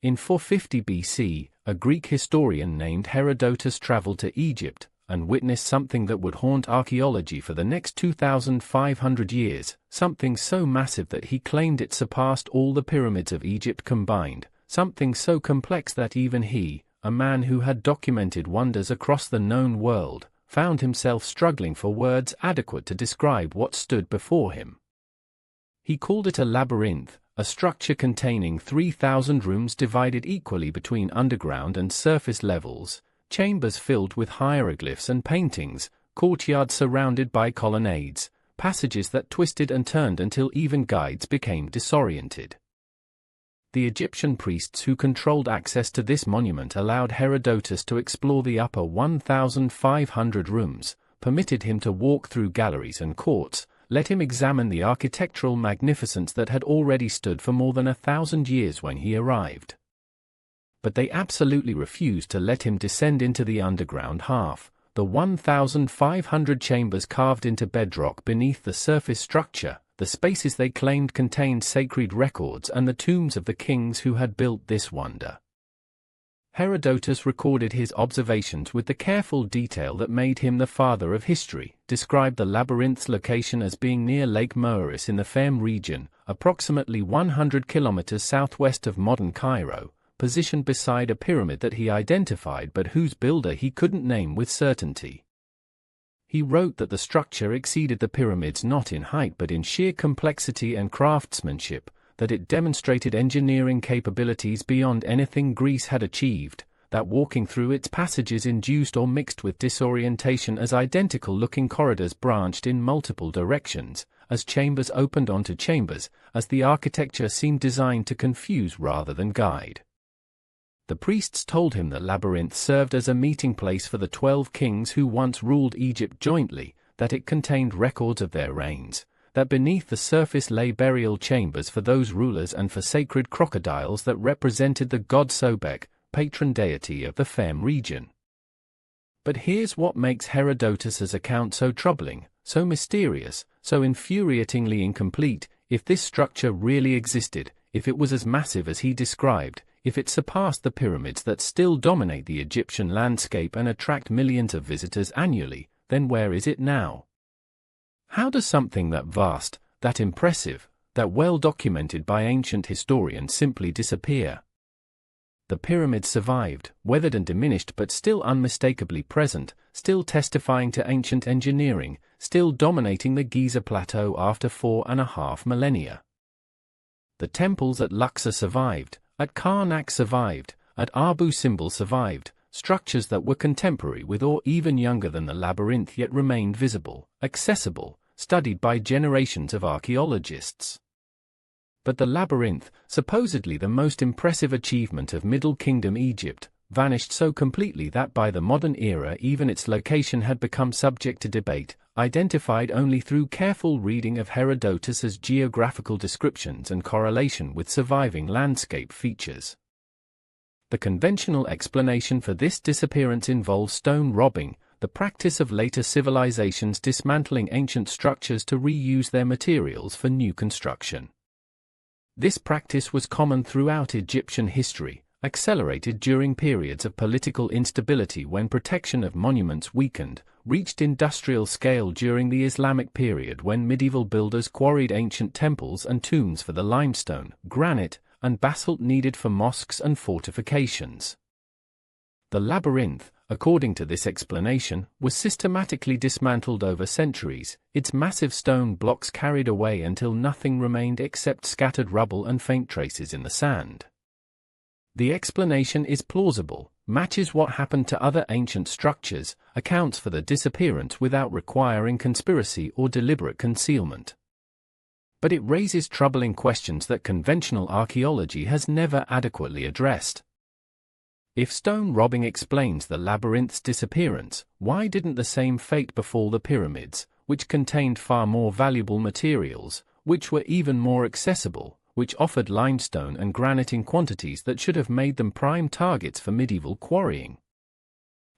In 450 BC, a Greek historian named Herodotus traveled to Egypt and witnessed something that would haunt archaeology for the next 2,500 years, something so massive that he claimed it surpassed all the pyramids of Egypt combined, something so complex that even he, a man who had documented wonders across the known world, found himself struggling for words adequate to describe what stood before him. He called it a labyrinth, a structure containing 3,000 rooms divided equally between underground and surface levels, chambers filled with hieroglyphs and paintings, courtyards surrounded by colonnades, passages that twisted and turned until even guides became disoriented. The Egyptian priests who controlled access to this monument allowed Herodotus to explore the upper 1,500 rooms, permitted him to walk through galleries and courts, let him examine the architectural magnificence that had already stood for more than 1,000 years when he arrived. But they absolutely refused to let him descend into the underground half, the 1,500 chambers carved into bedrock beneath the surface structure, the spaces they claimed contained sacred records and the tombs of the kings who had built this wonder. Herodotus recorded his observations with the careful detail that made him the father of history, described the labyrinth's location as being near Lake Moeris in the Fem region, approximately 100 kilometers southwest of modern Cairo, positioned beside a pyramid that he identified but whose builder he couldn't name with certainty. He wrote that the structure exceeded the pyramids not in height but in sheer complexity and craftsmanship, that it demonstrated engineering capabilities beyond anything Greece had achieved, that walking through its passages induced or mixed with disorientation as identical-looking corridors branched in multiple directions, as chambers opened onto chambers, as the architecture seemed designed to confuse rather than guide. The priests told him the labyrinth served as a meeting place for the 12 kings who once ruled Egypt jointly, that it contained records of their reigns, that beneath the surface lay burial chambers for those rulers and for sacred crocodiles that represented the god Sobek, patron deity of the Fem region. But here's what makes Herodotus's account so troubling, so mysterious, so infuriatingly incomplete. If this structure really existed, if it was as massive as he described, if it surpassed the pyramids that still dominate the Egyptian landscape and attract millions of visitors annually, then where is it now? How does something that vast, that impressive, that well documented by ancient historians simply disappear? The pyramids survived, weathered and diminished but still unmistakably present, still testifying to ancient engineering, still dominating the Giza Plateau after 4.5 millennia. The temples at Luxor survived, at Karnak survived, at Abu Simbel survived, structures that were contemporary with or even younger than the labyrinth yet remained visible, accessible, studied by generations of archaeologists. But the labyrinth, supposedly the most impressive achievement of Middle Kingdom Egypt, vanished so completely that by the modern era even its location had become subject to debate, identified only through careful reading of Herodotus's geographical descriptions and correlation with surviving landscape features. The conventional explanation for this disappearance involves stone robbing, the practice of later civilizations dismantling ancient structures to reuse their materials for new construction. This practice was common throughout Egyptian history, accelerated during periods of political instability when protection of monuments weakened, reached industrial scale during the Islamic period when medieval builders quarried ancient temples and tombs for the limestone, granite, and basalt needed for mosques and fortifications. The labyrinth, according to this explanation, was systematically dismantled over centuries, its massive stone blocks carried away until nothing remained except scattered rubble and faint traces in the sand. The explanation is plausible, matches what happened to other ancient structures, accounts for the disappearance without requiring conspiracy or deliberate concealment. But it raises troubling questions that conventional archaeology has never adequately addressed. If stone robbing explains the labyrinth's disappearance, why didn't the same fate befall the pyramids, which contained far more valuable materials, which were even more accessible, which offered limestone and granite in quantities that should have made them prime targets for medieval quarrying?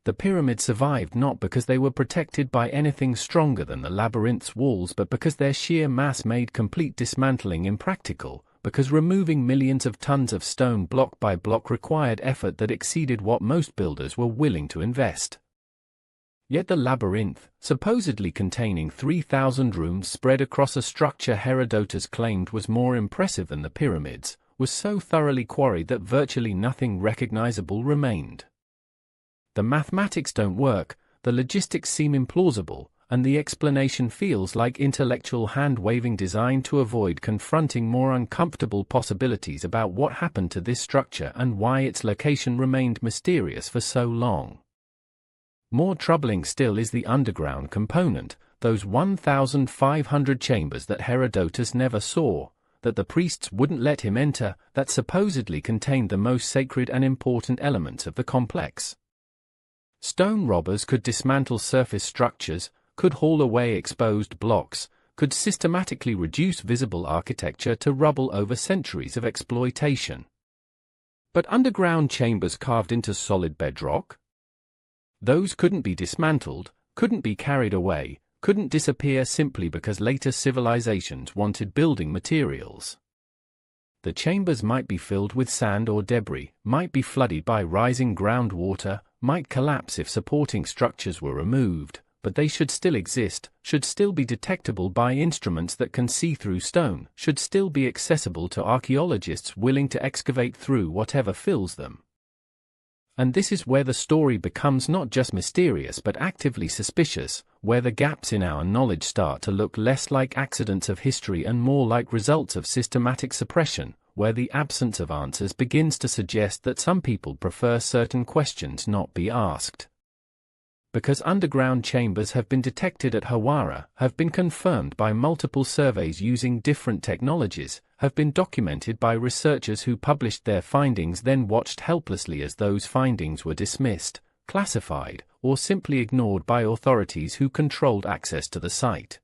The pyramids survived not because they were protected by anything stronger than the labyrinth's walls but because their sheer mass made complete dismantling impractical, because removing millions of tons of stone block by block required effort that exceeded what most builders were willing to invest. Yet the labyrinth, supposedly containing 3,000 rooms spread across a structure Herodotus claimed was more impressive than the pyramids, was so thoroughly quarried that virtually nothing recognizable remained. The mathematics don't work, the logistics seem implausible, and the explanation feels like intellectual hand-waving designed to avoid confronting more uncomfortable possibilities about what happened to this structure and why its location remained mysterious for so long. More troubling still is the underground component, those 1,500 chambers that Herodotus never saw, that the priests wouldn't let him enter, that supposedly contained the most sacred and important elements of the complex. Stone robbers could dismantle surface structures, could haul away exposed blocks, could systematically reduce visible architecture to rubble over centuries of exploitation. But underground chambers carved into solid bedrock? Those couldn't be dismantled, couldn't be carried away, couldn't disappear simply because later civilizations wanted building materials. The chambers might be filled with sand or debris, might be flooded by rising groundwater, might collapse if supporting structures were removed, but they should still exist, should still be detectable by instruments that can see through stone, should still be accessible to archaeologists willing to excavate through whatever fills them. And this is where the story becomes not just mysterious but actively suspicious, where the gaps in our knowledge start to look less like accidents of history and more like results of systematic suppression, where the absence of answers begins to suggest that some people prefer certain questions not be asked. Because underground chambers have been detected at Hawara, have been confirmed by multiple surveys using different technologies, have been documented by researchers who published their findings then watched helplessly as those findings were dismissed, classified, or simply ignored by authorities who controlled access to the site.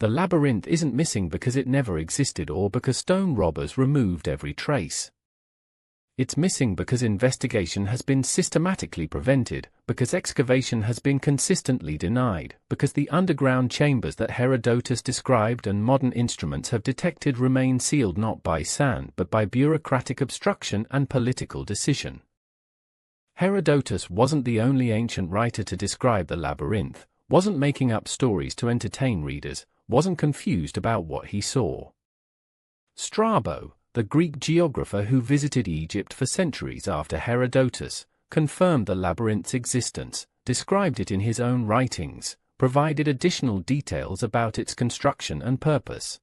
The labyrinth isn't missing because it never existed or because stone robbers removed every trace. It's missing because investigation has been systematically prevented, because excavation has been consistently denied, because the underground chambers that Herodotus described and modern instruments have detected remain sealed not by sand but by bureaucratic obstruction and political decision. Herodotus wasn't the only ancient writer to describe the labyrinth, wasn't making up stories to entertain readers, wasn't confused about what he saw. Strabo, the Greek geographer who visited Egypt for centuries after Herodotus, confirmed the labyrinth's existence, described it in his own writings, provided additional details about its construction and purpose.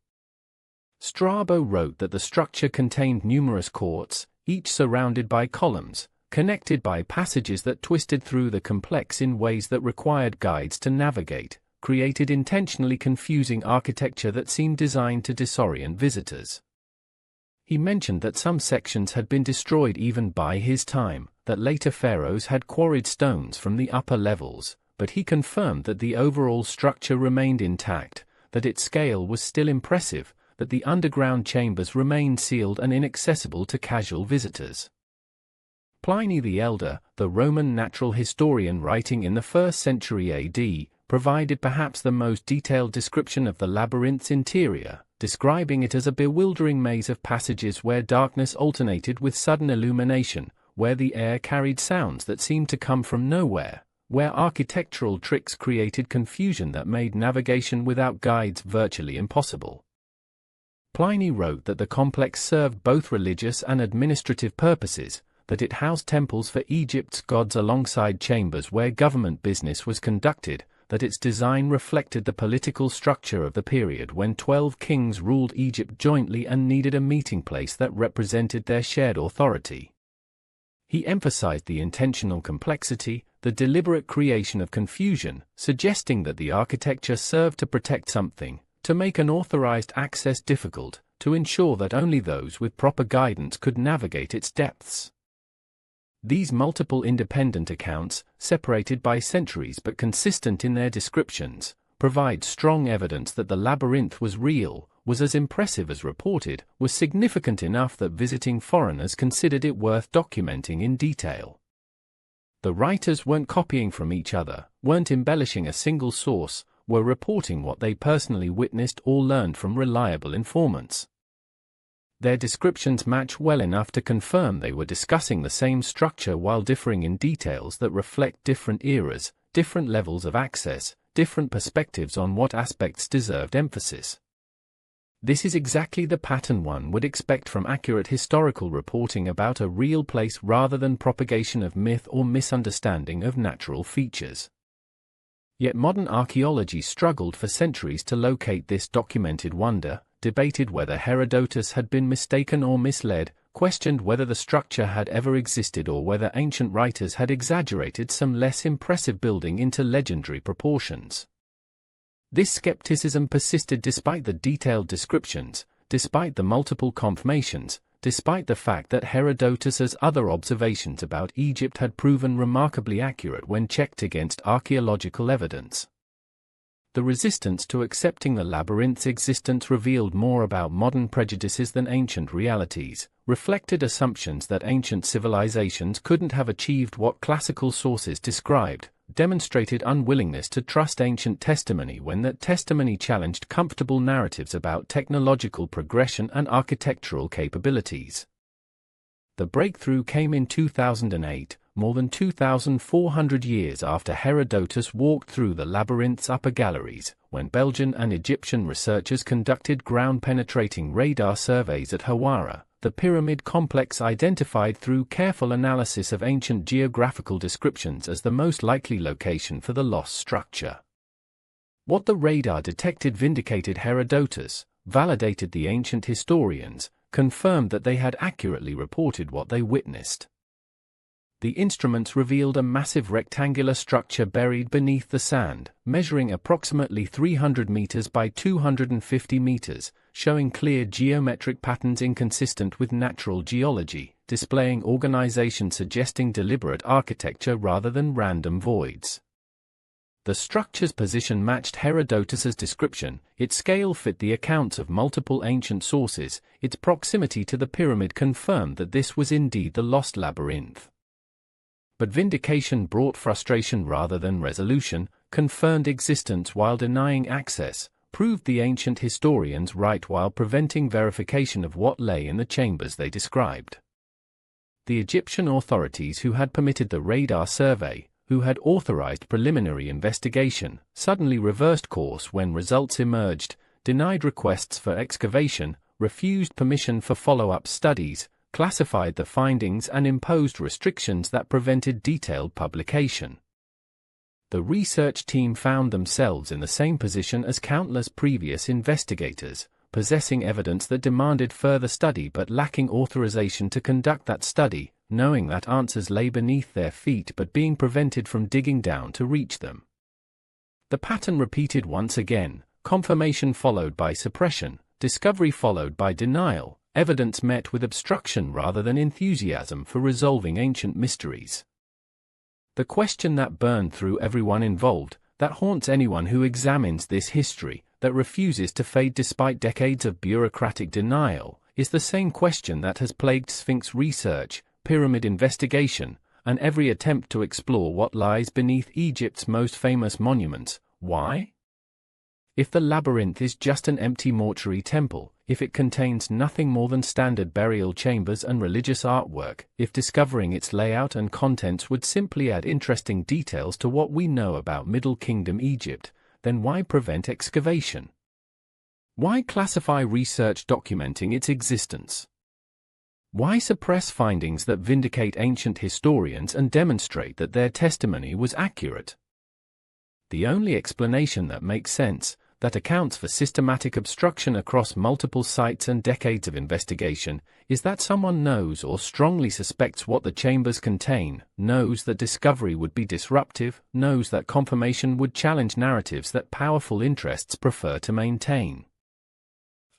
Strabo wrote that the structure contained numerous courts, each surrounded by columns, connected by passages that twisted through the complex in ways that required guides to navigate, created intentionally confusing architecture that seemed designed to disorient visitors. He mentioned that some sections had been destroyed even by his time, that later pharaohs had quarried stones from the upper levels, but he confirmed that the overall structure remained intact, that its scale was still impressive, that the underground chambers remained sealed and inaccessible to casual visitors. Pliny the Elder, the Roman natural historian writing in the 1st century AD, provided perhaps the most detailed description of the labyrinth's interior, describing it as a bewildering maze of passages where darkness alternated with sudden illumination, where the air carried sounds that seemed to come from nowhere, where architectural tricks created confusion that made navigation without guides virtually impossible. Pliny wrote that the complex served both religious and administrative purposes, that it housed temples for Egypt's gods alongside chambers where government business was conducted, that its design reflected the political structure of the period when 12 kings ruled Egypt jointly and needed a meeting place that represented their shared authority. He emphasized the intentional complexity, the deliberate creation of confusion, suggesting that the architecture served to protect something, to make unauthorized access difficult, to ensure that only those with proper guidance could navigate its depths. These multiple independent accounts, separated by centuries but consistent in their descriptions, provide strong evidence that the labyrinth was real, was as impressive as reported, was significant enough that visiting foreigners considered it worth documenting in detail. The writers weren't copying from each other, weren't embellishing a single source, were reporting what they personally witnessed or learned from reliable informants. Their descriptions match well enough to confirm they were discussing the same structure while differing in details that reflect different eras, different levels of access, different perspectives on what aspects deserved emphasis. This is exactly the pattern one would expect from accurate historical reporting about a real place rather than propagation of myth or misunderstanding of natural features. Yet modern archaeology struggled for centuries to locate this documented wonder, debated whether Herodotus had been mistaken or misled, questioned whether the structure had ever existed or whether ancient writers had exaggerated some less impressive building into legendary proportions. This skepticism persisted despite the detailed descriptions, despite the multiple confirmations, despite the fact that Herodotus's other observations about Egypt had proven remarkably accurate when checked against archaeological evidence. The resistance to accepting the labyrinth's existence revealed more about modern prejudices than ancient realities, reflected assumptions that ancient civilizations couldn't have achieved what classical sources described, demonstrated unwillingness to trust ancient testimony when that testimony challenged comfortable narratives about technological progression and architectural capabilities. The breakthrough came in 2008, more than 2,400 years after Herodotus walked through the labyrinth's upper galleries, when Belgian and Egyptian researchers conducted ground-penetrating radar surveys at Hawara, the pyramid complex identified through careful analysis of ancient geographical descriptions as the most likely location for the lost structure. What the radar detected vindicated Herodotus, validated the ancient historians, confirmed that they had accurately reported what they witnessed. The instruments revealed a massive rectangular structure buried beneath the sand, measuring approximately 300 meters by 250 meters, showing clear geometric patterns inconsistent with natural geology, displaying organization suggesting deliberate architecture rather than random voids. The structure's position matched Herodotus's description, its scale fit the accounts of multiple ancient sources, its proximity to the pyramid confirmed that this was indeed the lost labyrinth. But vindication brought frustration rather than resolution, confirmed existence while denying access, proved the ancient historians right while preventing verification of what lay in the chambers they described. The Egyptian authorities who had permitted the radar survey, who had authorized preliminary investigation, suddenly reversed course when results emerged, denied requests for excavation, refused permission for follow-up studies, classified the findings and imposed restrictions that prevented detailed publication. The research team found themselves in the same position as countless previous investigators, possessing evidence that demanded further study but lacking authorization to conduct that study, knowing that answers lay beneath their feet but being prevented from digging down to reach them. The pattern repeated once again, confirmation followed by suppression, discovery followed by denial, evidence met with obstruction rather than enthusiasm for resolving ancient mysteries. The question that burned through everyone involved, that haunts anyone who examines this history, that refuses to fade despite decades of bureaucratic denial, is the same question that has plagued Sphinx research, pyramid investigation, and every attempt to explore what lies beneath Egypt's most famous monuments. Why? If the labyrinth is just an empty mortuary temple, if it contains nothing more than standard burial chambers and religious artwork, if discovering its layout and contents would simply add interesting details to what we know about Middle Kingdom Egypt, then why prevent excavation? Why classify research documenting its existence? Why suppress findings that vindicate ancient historians and demonstrate that their testimony was accurate? The only explanation that makes sense, that accounts for systematic obstruction across multiple sites and decades of investigation, is that someone knows or strongly suspects what the chambers contain, knows that discovery would be disruptive, knows that confirmation would challenge narratives that powerful interests prefer to maintain.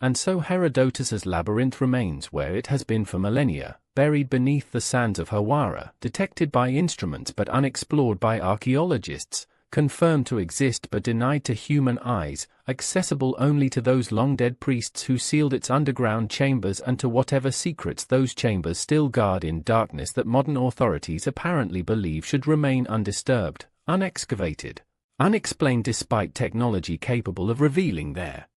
And so Herodotus's labyrinth remains where it has been for millennia, buried beneath the sands of Hawara, detected by instruments but unexplored by archaeologists, confirmed to exist but denied to human eyes, accessible only to those long-dead priests who sealed its underground chambers and to whatever secrets those chambers still guard in darkness that modern authorities apparently believe should remain undisturbed, unexcavated, unexplained despite technology capable of revealing their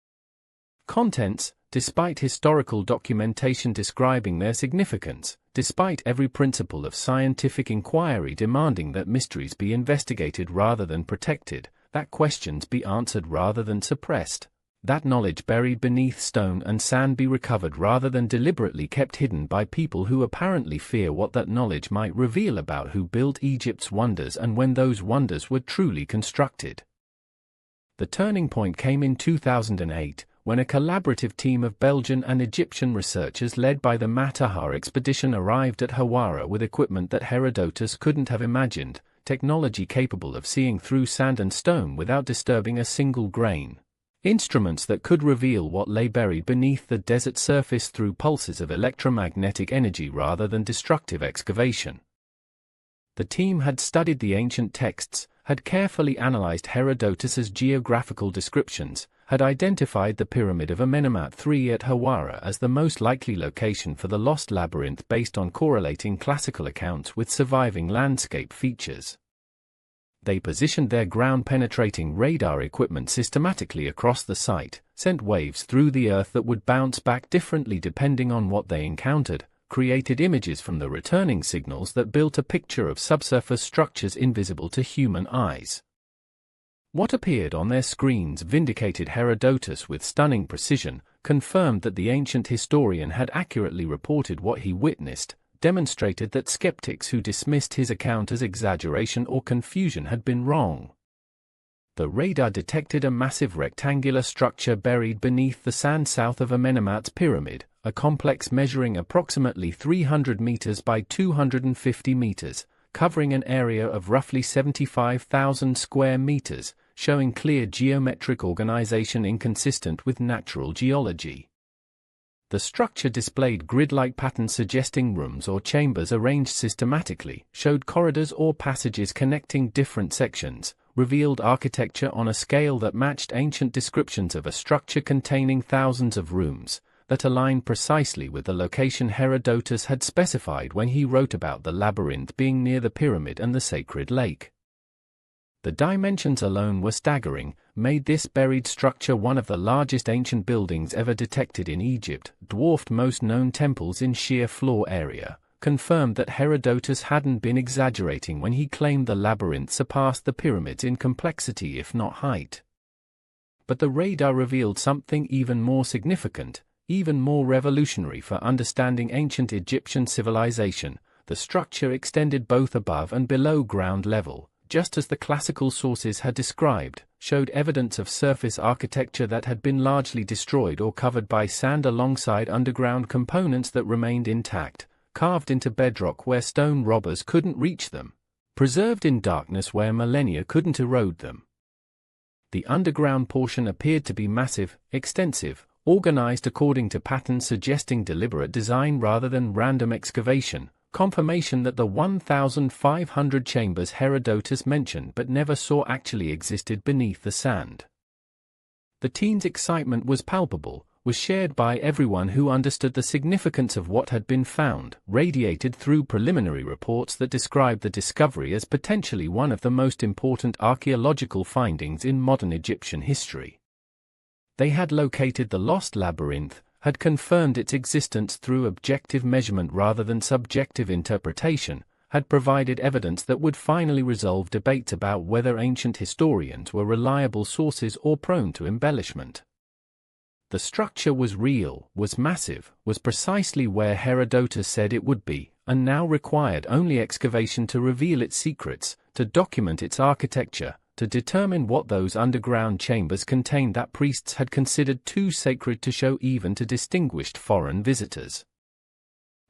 contents. despite historical documentation describing their significance, despite every principle of scientific inquiry demanding that mysteries be investigated rather than protected, that questions be answered rather than suppressed, that knowledge buried beneath stone and sand be recovered rather than deliberately kept hidden by people who apparently fear what that knowledge might reveal about who built Egypt's wonders and when those wonders were truly constructed. The turning point came in 2008, when a collaborative team of Belgian and Egyptian researchers led by the Matterhorn expedition arrived at Hawara with equipment that Herodotus couldn't have imagined, technology capable of seeing through sand and stone without disturbing a single grain. Instruments that could reveal what lay buried beneath the desert surface through pulses of electromagnetic energy rather than destructive excavation. The team had studied the ancient texts, had carefully analyzed Herodotus's geographical descriptions, had identified the Pyramid of Amenemhat III at Hawara as the most likely location for the lost labyrinth based on correlating classical accounts with surviving landscape features. They positioned their ground-penetrating radar equipment systematically across the site, sent waves through the earth that would bounce back differently depending on what they encountered, created images from the returning signals that built a picture of subsurface structures invisible to human eyes. What appeared on their screens vindicated Herodotus with stunning precision, confirmed that the ancient historian had accurately reported what he witnessed, demonstrated that skeptics who dismissed his account as exaggeration or confusion had been wrong. The radar detected a massive rectangular structure buried beneath the sand south of Amenemhat's pyramid, a complex measuring approximately 300 meters by 250 meters, covering an area of roughly 75,000 square meters, showing clear geometric organization inconsistent with natural geology. The structure displayed grid-like patterns suggesting rooms or chambers arranged systematically, showed corridors or passages connecting different sections, revealed architecture on a scale that matched ancient descriptions of a structure containing thousands of rooms, that aligned precisely with the location Herodotus had specified when he wrote about the labyrinth being near the pyramid and the sacred lake. The dimensions alone were staggering, made this buried structure one of the largest ancient buildings ever detected in Egypt, dwarfed most known temples in sheer floor area, confirmed that Herodotus hadn't been exaggerating when he claimed the labyrinth surpassed the pyramids in complexity if not height. But the radar revealed something even more significant, even more revolutionary for understanding ancient Egyptian civilization. The structure extended both above and below ground level, just as the classical sources had described, showed evidence of surface architecture that had been largely destroyed or covered by sand alongside underground components that remained intact, carved into bedrock where stone robbers couldn't reach them, preserved in darkness where millennia couldn't erode them. The underground portion appeared to be massive, extensive, organized according to patterns suggesting deliberate design rather than random excavation, confirmation that the 1,500 chambers Herodotus mentioned but never saw actually existed beneath the sand. The team's excitement was palpable, was shared by everyone who understood the significance of what had been found, radiated through preliminary reports that described the discovery as potentially one of the most important archaeological findings in modern Egyptian history. They had located the lost labyrinth, had confirmed its existence through objective measurement rather than subjective interpretation, had provided evidence that would finally resolve debates about whether ancient historians were reliable sources or prone to embellishment. The structure was real, was massive, was precisely where Herodotus said it would be, and now required only excavation to reveal its secrets, to document its architecture, to determine what those underground chambers contained that priests had considered too sacred to show even to distinguished foreign visitors.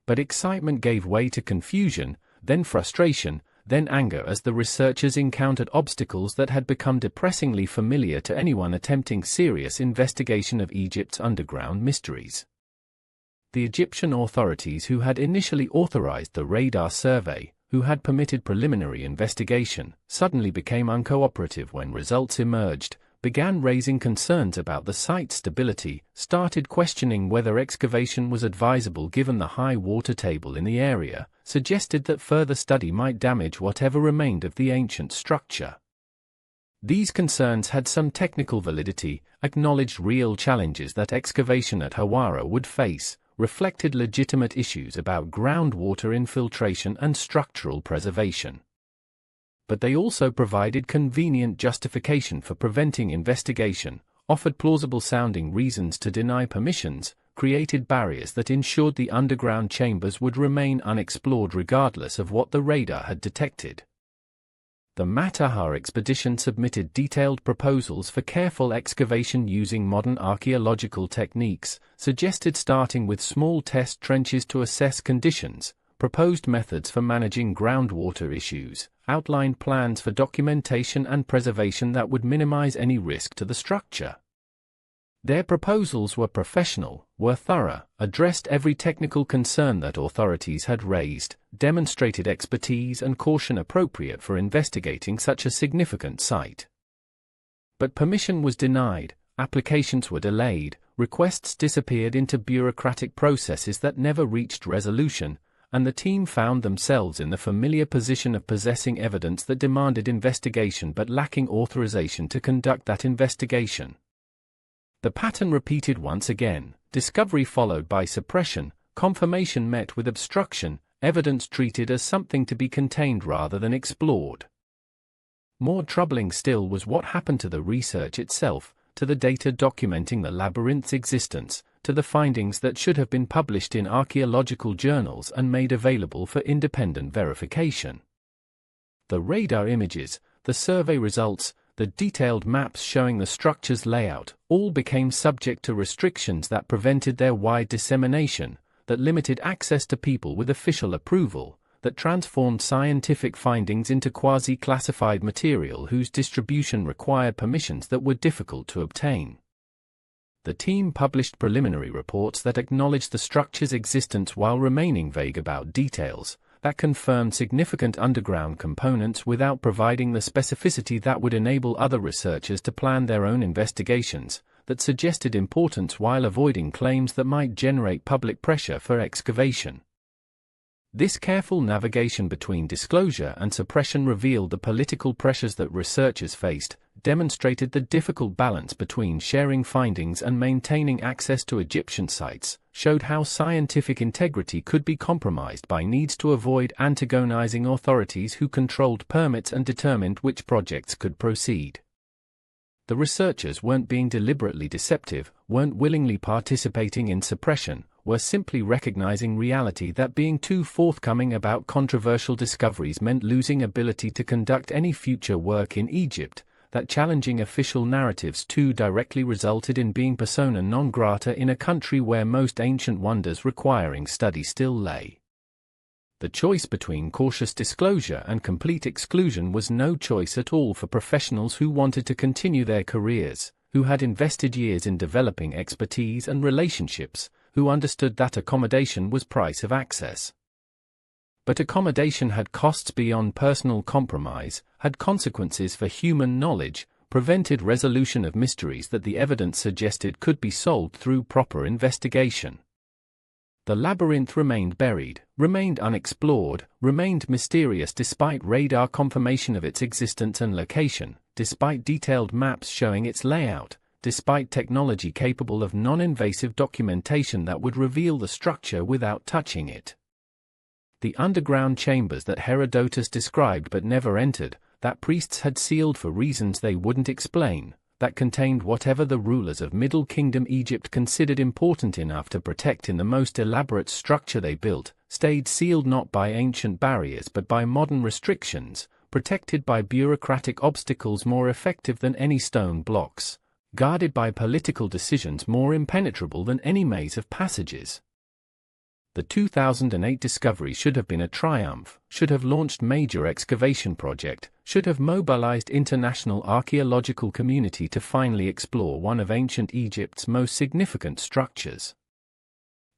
But excitement gave way to confusion, then frustration, then anger as the researchers encountered obstacles that had become depressingly familiar to anyone attempting serious investigation of Egypt's underground mysteries. The Egyptian authorities who had initially authorized the radar survey, who had permitted preliminary investigation, suddenly became uncooperative when results emerged, began raising concerns about the site's stability, started questioning whether excavation was advisable given the high water table in the area, suggested that further study might damage whatever remained of the ancient structure. These concerns had some technical validity, acknowledged real challenges that excavation at Hawara would face, reflected legitimate issues about groundwater infiltration and structural preservation. But they also provided convenient justification for preventing investigation, offered plausible-sounding reasons to deny permissions, created barriers that ensured the underground chambers would remain unexplored regardless of what the radar had detected. The Matterhorn expedition submitted detailed proposals for careful excavation using modern archaeological techniques, suggested starting with small test trenches to assess conditions, proposed methods for managing groundwater issues, outlined plans for documentation and preservation that would minimize any risk to the structure. Their proposals were professional, were thorough, addressed every technical concern that authorities had raised, demonstrated expertise and caution appropriate for investigating such a significant site. But permission was denied, applications were delayed, requests disappeared into bureaucratic processes that never reached resolution, and the team found themselves in the familiar position of possessing evidence that demanded investigation but lacking authorization to conduct that investigation. The pattern repeated once again, discovery followed by suppression, confirmation met with obstruction, evidence treated as something to be contained rather than explored. More troubling still was what happened to the research itself, to the data documenting the labyrinth's existence, to the findings that should have been published in archaeological journals and made available for independent verification. The radar images, the survey results, the detailed maps showing the structure's layout, all became subject to restrictions that prevented their wide dissemination, that limited access to people with official approval, that transformed scientific findings into quasi-classified material whose distribution required permissions that were difficult to obtain. The team published preliminary reports that acknowledged the structure's existence while remaining vague about details, that confirmed significant underground components without providing the specificity that would enable other researchers to plan their own investigations, that suggested importance while avoiding claims that might generate public pressure for excavation. This careful navigation between disclosure and suppression revealed the political pressures that researchers faced, demonstrated the difficult balance between sharing findings and maintaining access to Egyptian sites, showed how scientific integrity could be compromised by needs to avoid antagonizing authorities who controlled permits and determined which projects could proceed. The researchers weren't being deliberately deceptive, weren't willingly participating in suppression, were simply recognizing reality that being too forthcoming about controversial discoveries meant losing ability to conduct any future work in Egypt, that challenging official narratives too directly resulted in being persona non grata in a country where most ancient wonders requiring study still lay. The choice between cautious disclosure and complete exclusion was no choice at all for professionals who wanted to continue their careers, who had invested years in developing expertise and relationships, who understood that accommodation was price of access. But accommodation had costs beyond personal compromise, had consequences for human knowledge, prevented resolution of mysteries that the evidence suggested could be solved through proper investigation. The labyrinth remained buried, remained unexplored, remained mysterious despite radar confirmation of its existence and location, despite detailed maps showing its layout, despite technology capable of non-invasive documentation that would reveal the structure without touching it. The underground chambers that Herodotus described but never entered, that priests had sealed for reasons they wouldn't explain, that contained whatever the rulers of Middle Kingdom Egypt considered important enough to protect in the most elaborate structure they built, stayed sealed not by ancient barriers but by modern restrictions, protected by bureaucratic obstacles more effective than any stone blocks, guarded by political decisions more impenetrable than any maze of passages. The 2008 discovery should have been a triumph, should have launched major excavation project, should have mobilized international archaeological community to finally explore one of ancient Egypt's most significant structures.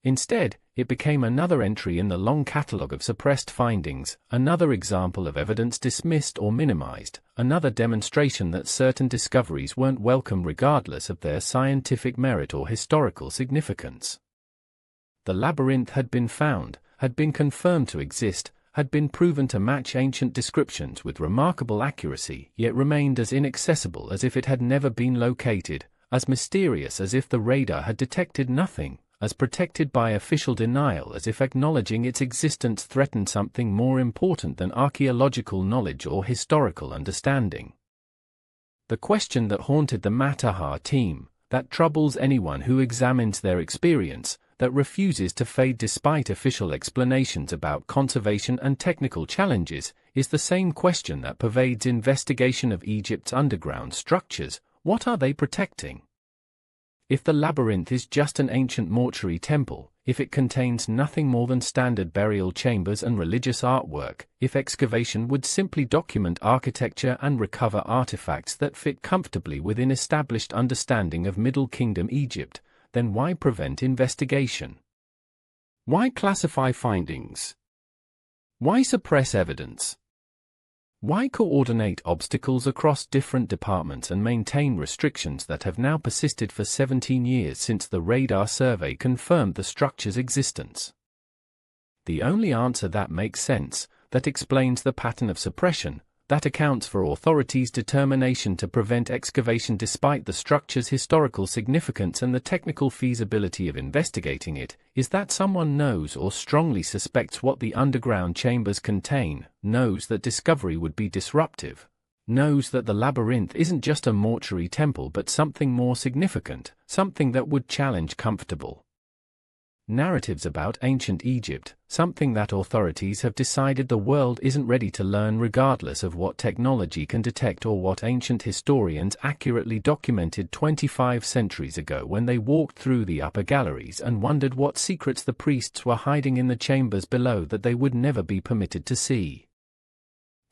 Instead, it became another entry in the long catalogue of suppressed findings, another example of evidence dismissed or minimized, another demonstration that certain discoveries weren't welcome regardless of their scientific merit or historical significance. The labyrinth had been found, had been confirmed to exist, had been proven to match ancient descriptions with remarkable accuracy, yet remained as inaccessible as if it had never been located, as mysterious as if the radar had detected nothing, as protected by official denial as if acknowledging its existence threatened something more important than archaeological knowledge or historical understanding. The question that haunted the Matterhorn team, that troubles anyone who examines their experience, that refuses to fade despite official explanations about conservation and technical challenges, is the same question that pervades investigation of Egypt's underground structures: what are they protecting? If the labyrinth is just an ancient mortuary temple, if it contains nothing more than standard burial chambers and religious artwork, if excavation would simply document architecture and recover artifacts that fit comfortably within established understanding of Middle Kingdom Egypt, then why prevent investigation? Why classify findings? Why suppress evidence? Why coordinate obstacles across different departments and maintain restrictions that have now persisted for 17 years since the radar survey confirmed the structure's existence? The only answer that makes sense, that explains the pattern of suppression, that accounts for authorities' determination to prevent excavation despite the structure's historical significance and the technical feasibility of investigating it, is that someone knows or strongly suspects what the underground chambers contain, knows that discovery would be disruptive, knows that the labyrinth isn't just a mortuary temple but something more significant, something that would challenge comfortable narratives about ancient Egypt, something that authorities have decided the world isn't ready to learn regardless of what technology can detect or what ancient historians accurately documented 25 centuries ago when they walked through the upper galleries and wondered what secrets the priests were hiding in the chambers below that they would never be permitted to see.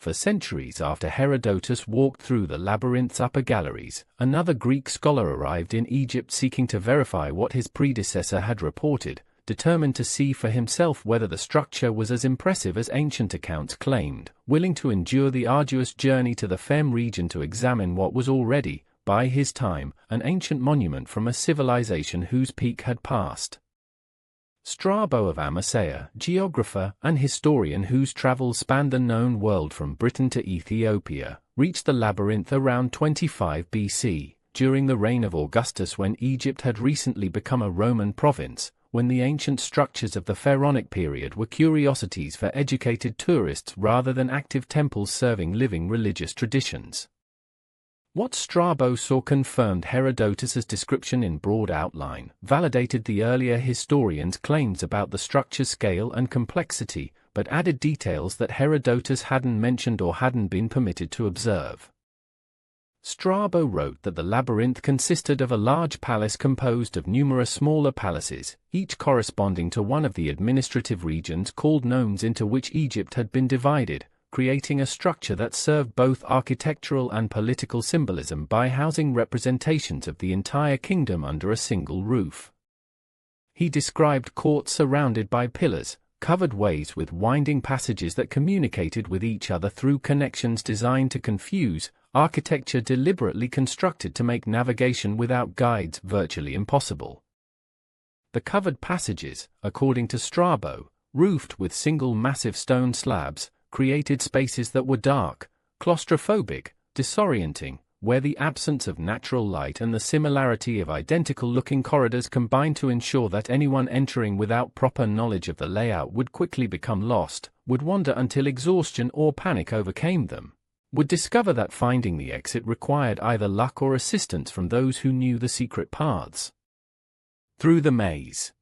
For centuries after Herodotus walked through the labyrinth's upper galleries, another Greek scholar arrived in Egypt seeking to verify what his predecessor had reported, determined to see for himself whether the structure was as impressive as ancient accounts claimed, willing to endure the arduous journey to the Fem region to examine what was already, by his time, an ancient monument from a civilization whose peak had passed. Strabo of Amasea, geographer and historian whose travels spanned the known world from Britain to Ethiopia, reached the labyrinth around 25 BC, during the reign of Augustus when Egypt had recently become a Roman province, when the ancient structures of the pharaonic period were curiosities for educated tourists rather than active temples serving living religious traditions. What Strabo saw confirmed Herodotus's description in broad outline, validated the earlier historians' claims about the structure's scale and complexity, but added details that Herodotus hadn't mentioned or hadn't been permitted to observe. Strabo wrote that the labyrinth consisted of a large palace composed of numerous smaller palaces, each corresponding to one of the administrative regions called nomes into which Egypt had been divided, creating a structure that served both architectural and political symbolism by housing representations of the entire kingdom under a single roof. He described courts surrounded by pillars, covered ways with winding passages that communicated with each other through connections designed to confuse, architecture deliberately constructed to make navigation without guides virtually impossible. The covered passages, according to Strabo, roofed with single massive stone slabs, created spaces that were dark, claustrophobic, disorienting, where the absence of natural light and the similarity of identical-looking corridors combined to ensure that anyone entering without proper knowledge of the layout would quickly become lost, would wander until exhaustion or panic overcame them, would discover that finding the exit required either luck or assistance from those who knew the secret paths through the maze.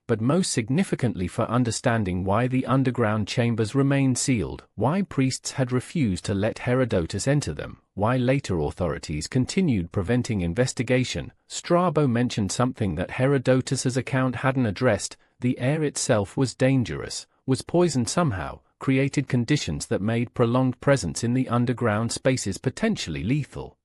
But most significantly for understanding why the underground chambers remained sealed, why priests had refused to let Herodotus enter them, why later authorities continued preventing investigation, Strabo mentioned something that Herodotus's account hadn't addressed: the air itself was dangerous, was poisoned somehow, created conditions that made prolonged presence in the underground spaces potentially lethal.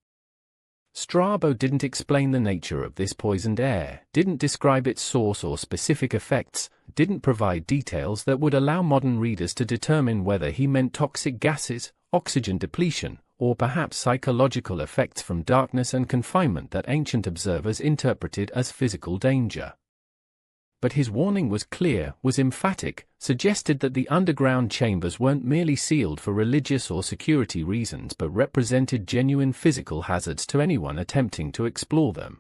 Strabo didn't explain the nature of this poisoned air, didn't describe its source or specific effects, didn't provide details that would allow modern readers to determine whether he meant toxic gases, oxygen depletion, or perhaps psychological effects from darkness and confinement that ancient observers interpreted as physical danger. but his warning was clear, was emphatic, suggested that the underground chambers weren't merely sealed for religious or security reasons but represented genuine physical hazards to anyone attempting to explore them.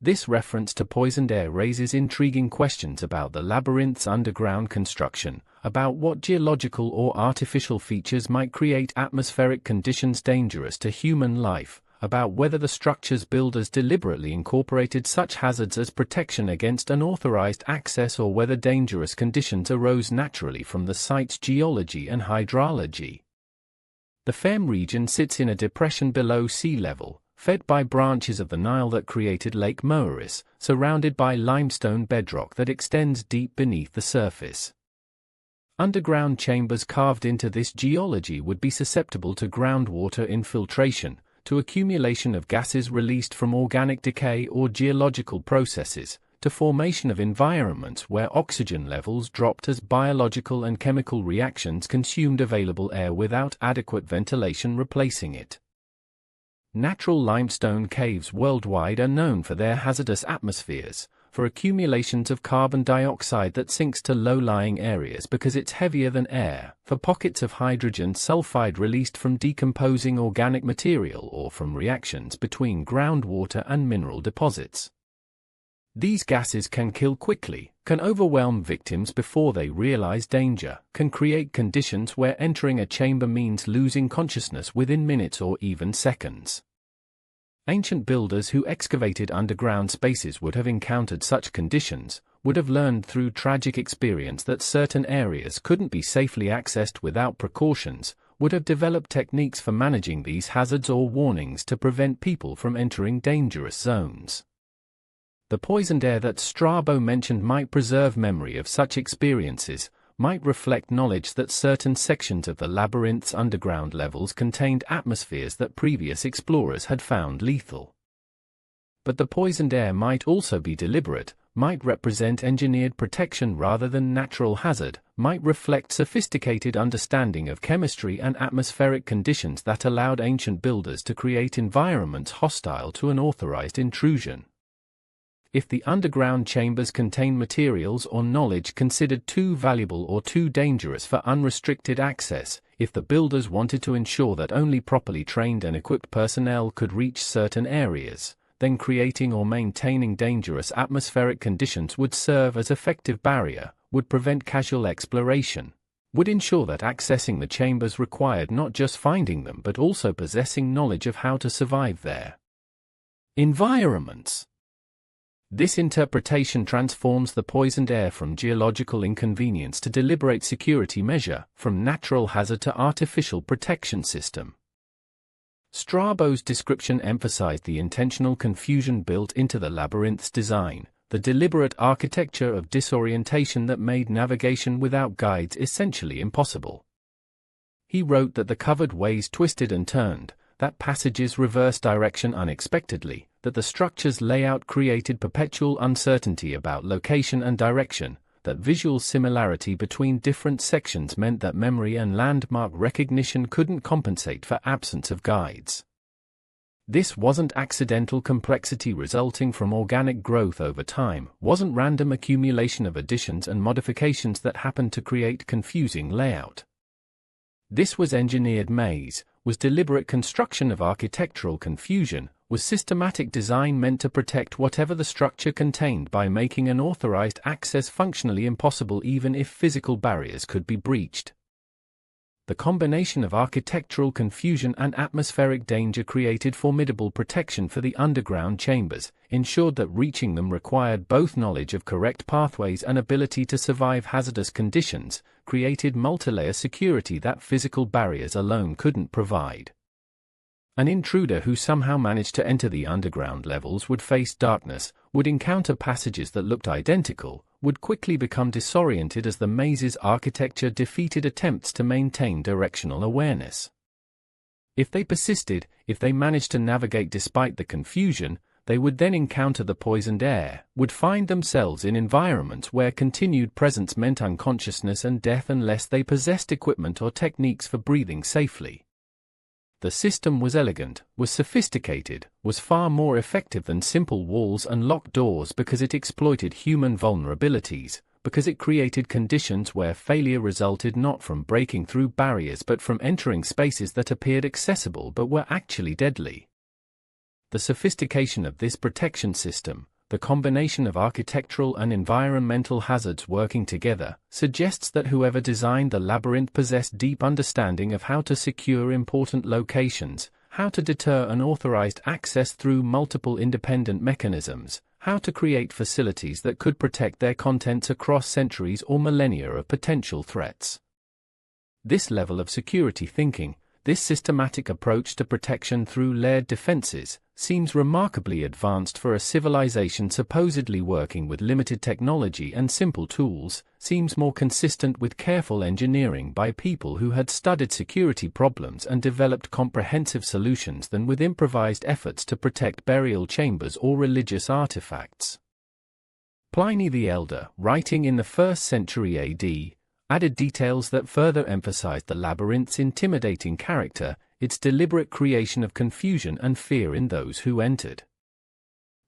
This reference to poisoned air raises intriguing questions about the labyrinth's underground construction, about what geological or artificial features might create atmospheric conditions dangerous to human life, about whether the structure's builders deliberately incorporated such hazards as protection against unauthorized access or whether dangerous conditions arose naturally from the site's geology and hydrology. The Fem region sits in a depression below sea level, fed by branches of the Nile that created Lake Moeris, surrounded by limestone bedrock that extends deep beneath the surface. Underground chambers carved into this geology would be susceptible to groundwater infiltration, to accumulation of gases released from organic decay or geological processes, to formation of environments where oxygen levels dropped as biological and chemical reactions consumed available air without adequate ventilation replacing it. Natural limestone caves worldwide are known for their hazardous atmospheres, for accumulations of carbon dioxide that sinks to low-lying areas because it's heavier than air, for pockets of hydrogen sulfide released from decomposing organic material or from reactions between groundwater and mineral deposits. These gases can kill quickly, can overwhelm victims before they realize danger, can create conditions where entering a chamber means losing consciousness within minutes or even seconds. Ancient builders who excavated underground spaces would have encountered such conditions, would have learned through tragic experience that certain areas couldn't be safely accessed without precautions, would have developed techniques for managing these hazards or warnings to prevent people from entering dangerous zones. The poisoned air that Strabo mentioned might preserve memory of such experiences, might reflect knowledge that certain sections of the labyrinth's underground levels contained atmospheres that previous explorers had found lethal. But the poisoned air might also be deliberate, might represent engineered protection rather than natural hazard, might reflect sophisticated understanding of chemistry and atmospheric conditions that allowed ancient builders to create environments hostile to unauthorized intrusion. If the underground chambers contain materials or knowledge considered too valuable or too dangerous for unrestricted access, if the builders wanted to ensure that only properly trained and equipped personnel could reach certain areas, then creating or maintaining dangerous atmospheric conditions would serve as effective barrier, would prevent casual exploration, would ensure that accessing the chambers required not just finding them but also possessing knowledge of how to survive there. Environments. This interpretation transforms the poisoned air from geological inconvenience to deliberate security measure, from natural hazard to artificial protection system. Strabo's description emphasized the intentional confusion built into the labyrinth's design, the deliberate architecture of disorientation that made navigation without guides essentially impossible. He wrote that the covered ways twisted and turned, that passages reversed direction unexpectedly, that the structure's layout created perpetual uncertainty about location and direction, that visual similarity between different sections meant that memory and landmark recognition couldn't compensate for absence of guides. This wasn't accidental complexity resulting from organic growth over time, wasn't random accumulation of additions and modifications that happened to create confusing layout. This was engineered maze, was deliberate construction of architectural confusion, was systematic design meant to protect whatever the structure contained by making unauthorized access functionally impossible even if physical barriers could be breached. The combination of architectural confusion and atmospheric danger created formidable protection for the underground chambers, ensured that reaching them required both knowledge of correct pathways and ability to survive hazardous conditions, created multilayer security that physical barriers alone couldn't provide. An intruder who somehow managed to enter the underground levels would face darkness, would encounter passages that looked identical, would quickly become disoriented as the maze's architecture defeated attempts to maintain directional awareness. If they persisted, if they managed to navigate despite the confusion, they would then encounter the poisoned air, would find themselves in environments where continued presence meant unconsciousness and death unless they possessed equipment or techniques for breathing safely. The system was elegant, was sophisticated, was far more effective than simple walls and locked doors because it exploited human vulnerabilities, because it created conditions where failure resulted not from breaking through barriers but from entering spaces that appeared accessible but were actually deadly. The sophistication of this protection system, the combination of architectural and environmental hazards working together, suggests that whoever designed the labyrinth possessed deep understanding of how to secure important locations, how to deter unauthorized access through multiple independent mechanisms, how to create facilities that could protect their contents across centuries or millennia of potential threats. This level of security thinking, this systematic approach to protection through layered defenses, seems remarkably advanced for a civilization supposedly working with limited technology and simple tools, seems more consistent with careful engineering by people who had studied security problems and developed comprehensive solutions than with improvised efforts to protect burial chambers or religious artifacts. Pliny the Elder, writing in the 1st century AD, added details that further emphasized the labyrinth's intimidating character, its deliberate creation of confusion and fear in those who entered.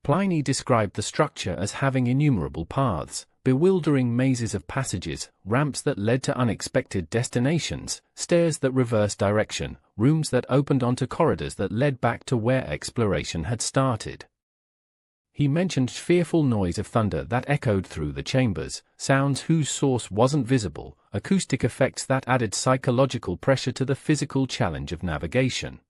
Pliny described the structure as having innumerable paths, bewildering mazes of passages, ramps that led to unexpected destinations, stairs that reversed direction, rooms that opened onto corridors that led back to where exploration had started. He mentioned fearful noise of thunder that echoed through the chambers, sounds whose source wasn't visible, acoustic effects that added psychological pressure to the physical challenge of navigation.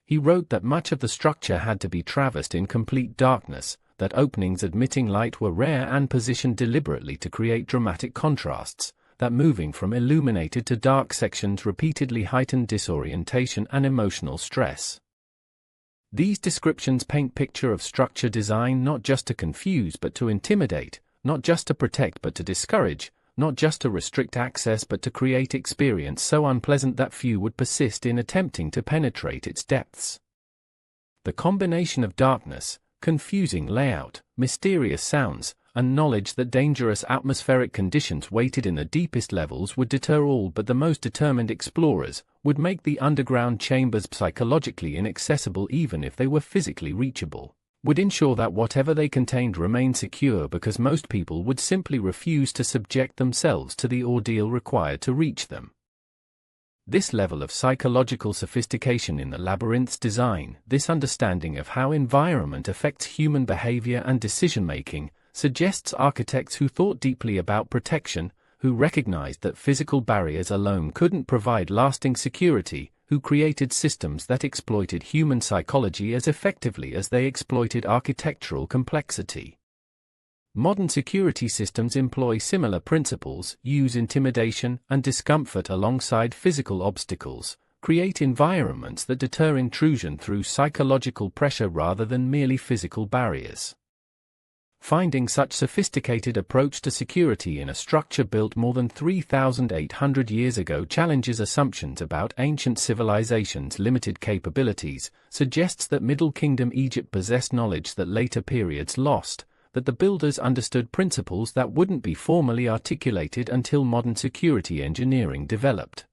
He wrote that much of the structure had to be traversed in complete darkness, that openings admitting light were rare and positioned deliberately to create dramatic contrasts, that moving from illuminated to dark sections repeatedly heightened disorientation and emotional stress. These descriptions paint a picture of structure design not just to confuse but to intimidate, not just to protect but to discourage, not just to restrict access but to create experience so unpleasant that few would persist in attempting to penetrate its depths. The combination of darkness, confusing layout, mysterious sounds, and knowledge that dangerous atmospheric conditions waited in the deepest levels would deter all but the most determined explorers, would make the underground chambers psychologically inaccessible even if they were physically reachable, would ensure that whatever they contained remained secure because most people would simply refuse to subject themselves to the ordeal required to reach them. This level of psychological sophistication in the labyrinth's design, this understanding of how environment affects human behavior and decision-making, suggests architects who thought deeply about protection, who recognized that physical barriers alone couldn't provide lasting security, who created systems that exploited human psychology as effectively as they exploited architectural complexity. Modern security systems employ similar principles, use intimidation and discomfort alongside physical obstacles, create environments that deter intrusion through psychological pressure rather than merely physical barriers. Finding such sophisticated approach to security in a structure built more than 3,800 years ago challenges assumptions about ancient civilizations' limited capabilities, suggests that Middle Kingdom Egypt possessed knowledge that later periods lost, that the builders understood principles that wouldn't be formally articulated until modern security engineering developed.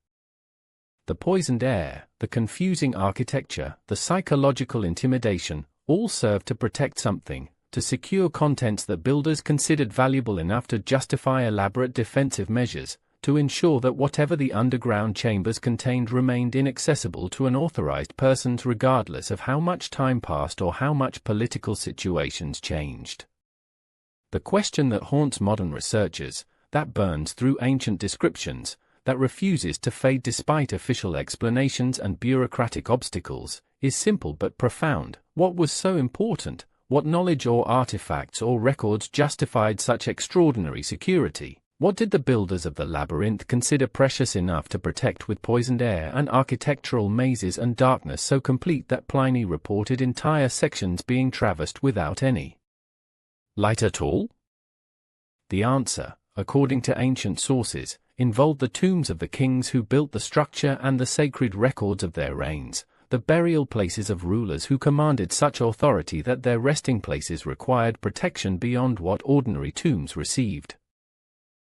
The poisoned air, the confusing architecture, the psychological intimidation, all serve to protect something, to secure contents that builders considered valuable enough to justify elaborate defensive measures, to ensure that whatever the underground chambers contained remained inaccessible to unauthorized persons regardless of how much time passed or how much political situations changed. The question that haunts modern researchers, that burns through ancient descriptions, that refuses to fade despite official explanations and bureaucratic obstacles, is simple but profound. What was so important? What knowledge or artifacts or records justified such extraordinary security? What did the builders of the labyrinth consider precious enough to protect with poisoned air and architectural mazes and darkness so complete that Pliny reported entire sections being traversed without any light at all? The answer, according to ancient sources, involved the tombs of the kings who built the structure and the sacred records of their reigns, the burial places of rulers who commanded such authority that their resting places required protection beyond what ordinary tombs received.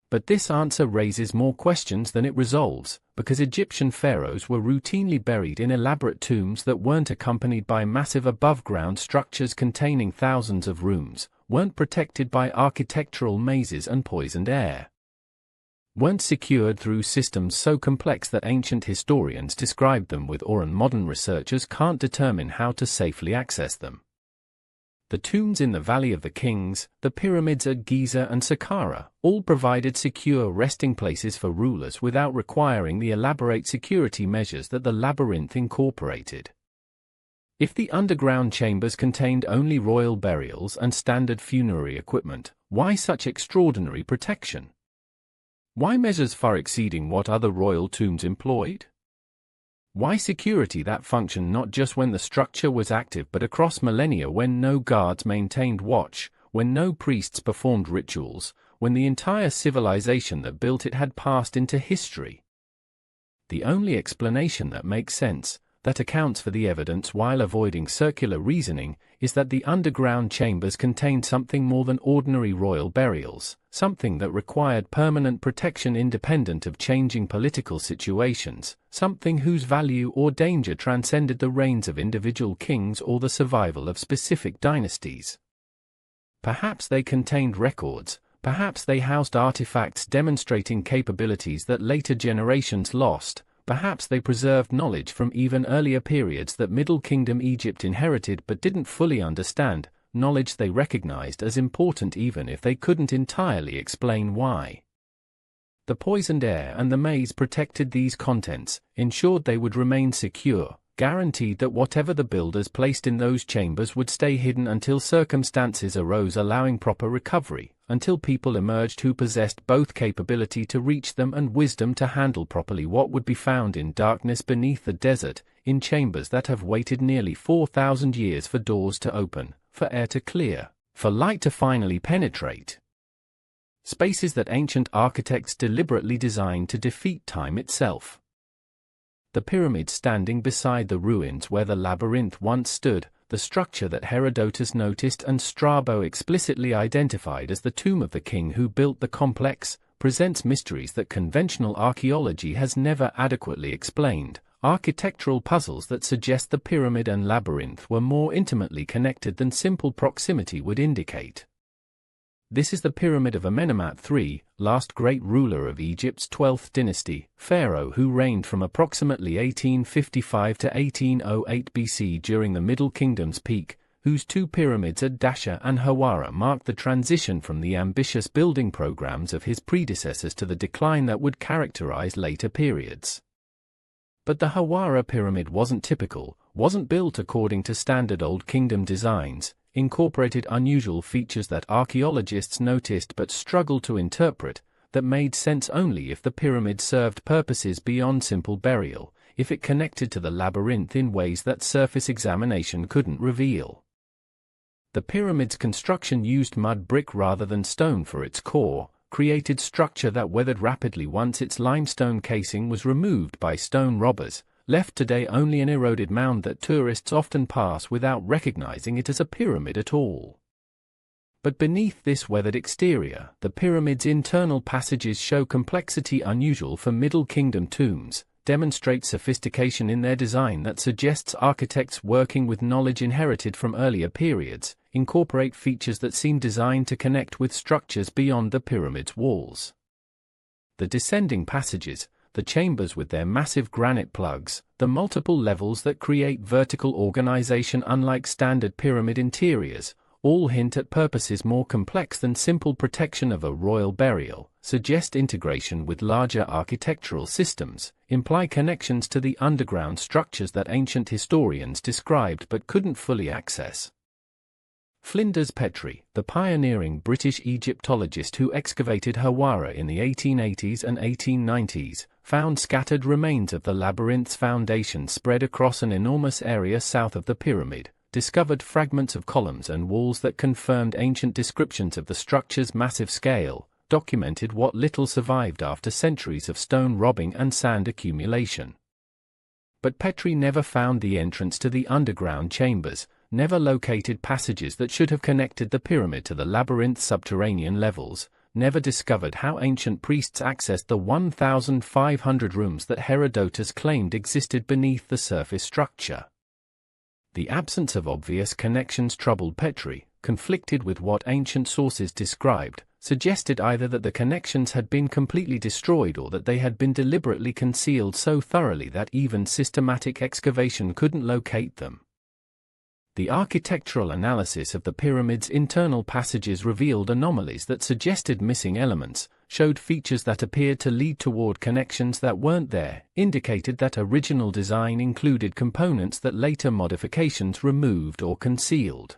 But this answer raises more questions than it resolves, because Egyptian pharaohs were routinely buried in elaborate tombs that weren't accompanied by massive above-ground structures containing thousands of rooms, weren't protected by architectural mazes and poisoned air, weren't secured through systems so complex that ancient historians described them with awe and modern researchers can't determine how to safely access them. The tombs in the Valley of the Kings, the pyramids at Giza and Saqqara, all provided secure resting places for rulers without requiring the elaborate security measures that the labyrinth incorporated. If the underground chambers contained only royal burials and standard funerary equipment, why such extraordinary protection? Why measures far exceeding what other royal tombs employed? Why security that functioned not just when the structure was active but across millennia, when no guards maintained watch, when no priests performed rituals, when the entire civilization that built it had passed into history? The only explanation that makes sense, that accounts for the evidence while avoiding circular reasoning, is that the underground chambers contained something more than ordinary royal burials, something that required permanent protection independent of changing political situations, something whose value or danger transcended the reigns of individual kings or the survival of specific dynasties. Perhaps they contained records, perhaps they housed artifacts demonstrating capabilities that later generations lost. Perhaps they preserved knowledge from even earlier periods that Middle Kingdom Egypt inherited but didn't fully understand, knowledge they recognized as important even if they couldn't entirely explain why. The poisoned air and the maze protected these contents, ensured they would remain secure, guaranteed that whatever the builders placed in those chambers would stay hidden until circumstances arose allowing proper recovery, until people emerged who possessed both capability to reach them and wisdom to handle properly what would be found in darkness beneath the desert, in chambers that have waited nearly 4,000 years for doors to open, for air to clear, for light to finally penetrate. Spaces that ancient architects deliberately designed to defeat time itself. The pyramids standing beside the ruins where the labyrinth once stood, the structure that Herodotus noticed and Strabo explicitly identified as the tomb of the king who built the complex, presents mysteries that conventional archaeology has never adequately explained, architectural puzzles that suggest the pyramid and labyrinth were more intimately connected than simple proximity would indicate. This is the pyramid of Amenemhat III, last great ruler of Egypt's 12th dynasty, pharaoh who reigned from approximately 1855 to 1808 BC during the Middle Kingdom's peak, whose two pyramids at Dasha and Hawara marked the transition from the ambitious building programs of his predecessors to the decline that would characterize later periods. But the Hawara pyramid wasn't typical, wasn't built according to standard Old Kingdom designs, incorporated unusual features that archaeologists noticed but struggled to interpret, that made sense only if the pyramid served purposes beyond simple burial, if it connected to the labyrinth in ways that surface examination couldn't reveal. The pyramid's construction used mud brick rather than stone for its core, created structure that weathered rapidly once its limestone casing was removed by stone robbers, left today only an eroded mound that tourists often pass without recognizing it as a pyramid at all. But beneath this weathered exterior, the pyramid's internal passages show complexity unusual for Middle Kingdom tombs, demonstrate sophistication in their design that suggests architects working with knowledge inherited from earlier periods, incorporate features that seem designed to connect with structures beyond the pyramid's walls. The descending passages, the chambers with their massive granite plugs, the multiple levels that create vertical organization unlike standard pyramid interiors, all hint at purposes more complex than simple protection of a royal burial, suggest integration with larger architectural systems, imply connections to the underground structures that ancient historians described but couldn't fully access. Flinders Petrie, the pioneering British Egyptologist who excavated Hawara in the 1880s and 1890s, found scattered remains of the labyrinth's foundation spread across an enormous area south of the pyramid, discovered fragments of columns and walls that confirmed ancient descriptions of the structure's massive scale, documented what little survived after centuries of stone robbing and sand accumulation. But Petrie never found the entrance to the underground chambers, never located passages that should have connected the pyramid to the labyrinth's subterranean levels, never discovered how ancient priests accessed the 1,500 rooms that Herodotus claimed existed beneath the surface structure. The absence of obvious connections troubled Petrie, conflicted with what ancient sources described, suggested either that the connections had been completely destroyed or that they had been deliberately concealed so thoroughly that even systematic excavation couldn't locate them. The architectural analysis of the pyramid's internal passages revealed anomalies that suggested missing elements, showed features that appeared to lead toward connections that weren't there, indicated that original design included components that later modifications removed or concealed.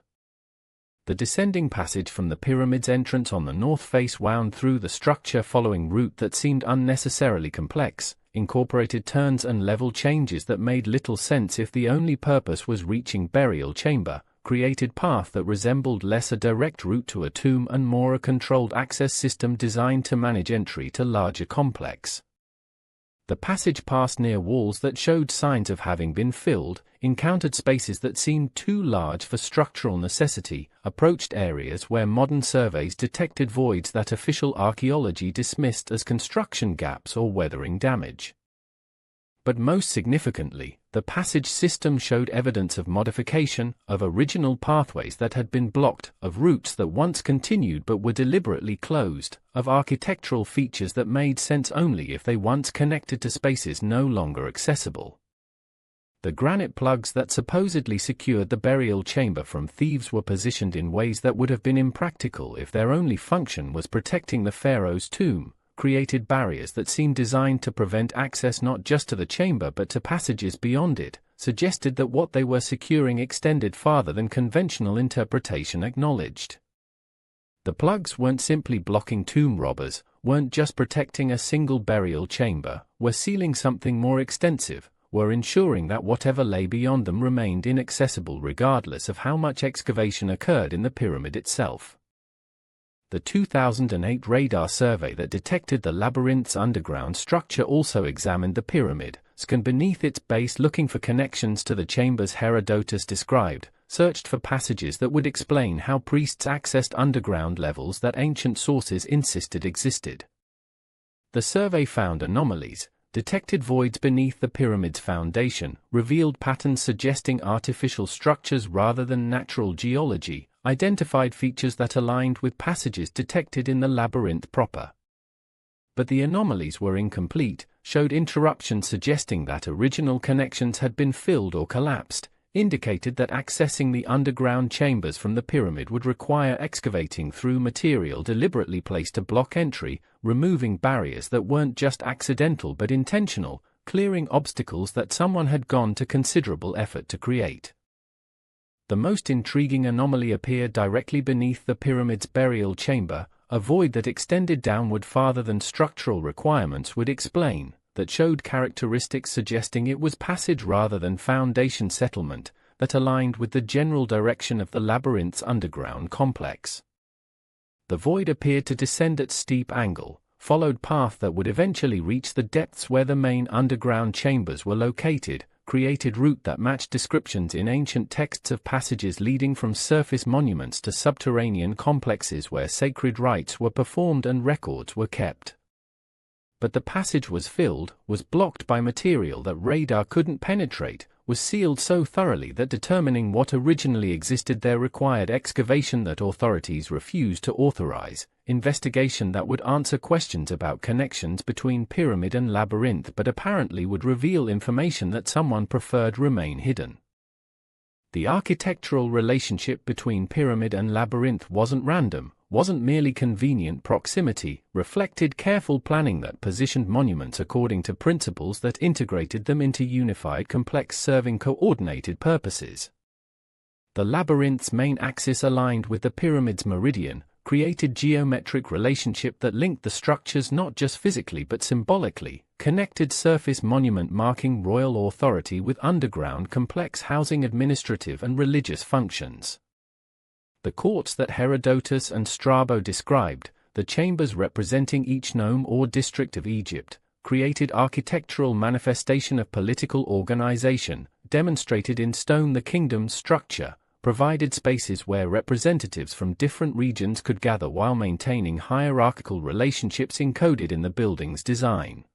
The descending passage from the pyramid's entrance on the north face wound through the structure following route that seemed unnecessarily complex, incorporated turns and level changes that made little sense if the only purpose was reaching burial chamber, created path that resembled less a direct route to a tomb and more a controlled access system designed to manage entry to larger complex. The passage passed near walls that showed signs of having been filled, encountered spaces that seemed too large for structural necessity, approached areas where modern surveys detected voids that official archaeology dismissed as construction gaps or weathering damage. But most significantly, the passage system showed evidence of modification, of original pathways that had been blocked, of routes that once continued but were deliberately closed, of architectural features that made sense only if they once connected to spaces no longer accessible. The granite plugs that supposedly secured the burial chamber from thieves were positioned in ways that would have been impractical if their only function was protecting the pharaoh's tomb, created barriers that seemed designed to prevent access not just to the chamber but to passages beyond it, suggested that what they were securing extended farther than conventional interpretation acknowledged. The plugs weren't simply blocking tomb robbers, weren't just protecting a single burial chamber, were sealing something more extensive, were ensuring that whatever lay beyond them remained inaccessible regardless of how much excavation occurred in the pyramid itself. The 2008 radar survey that detected the labyrinth's underground structure also examined the pyramid, scanned beneath its base looking for connections to the chambers Herodotus described, searched for passages that would explain how priests accessed underground levels that ancient sources insisted existed. The survey found anomalies, detected voids beneath the pyramid's foundation, revealed patterns suggesting artificial structures rather than natural geology, identified features that aligned with passages detected in the labyrinth proper. But the anomalies were incomplete, showed interruptions suggesting that original connections had been filled or collapsed, indicated that accessing the underground chambers from the pyramid would require excavating through material deliberately placed to block entry, removing barriers that weren't just accidental but intentional, clearing obstacles that someone had gone to considerable effort to create. The most intriguing anomaly appeared directly beneath the pyramid's burial chamber, a void that extended downward farther than structural requirements would explain, that showed characteristics suggesting it was passage rather than foundation settlement, that aligned with the general direction of the labyrinth's underground complex. The void appeared to descend at steep angle, followed path that would eventually reach the depths where the main underground chambers were located, created route that matched descriptions in ancient texts of passages leading from surface monuments to subterranean complexes where sacred rites were performed and records were kept. But the passage was filled, was blocked by material that radar couldn't penetrate, was sealed so thoroughly that determining what originally existed there required excavation that authorities refused to authorize, investigation that would answer questions about connections between pyramid and labyrinth but apparently would reveal information that someone preferred remain hidden. The architectural relationship between pyramid and labyrinth wasn't random, wasn't merely convenient proximity, reflected careful planning that positioned monuments according to principles that integrated them into unified complex serving coordinated purposes. The labyrinth's main axis aligned with the pyramid's meridian, created geometric relationship that linked the structures not just physically but symbolically, connected surface monument marking royal authority with underground complex housing administrative and religious functions. The courts that Herodotus and Strabo described, the chambers representing each nome or district of Egypt, created architectural manifestation of political organization, demonstrated in stone the kingdom's structure, provided spaces where representatives from different regions could gather while maintaining hierarchical relationships encoded in the building's design.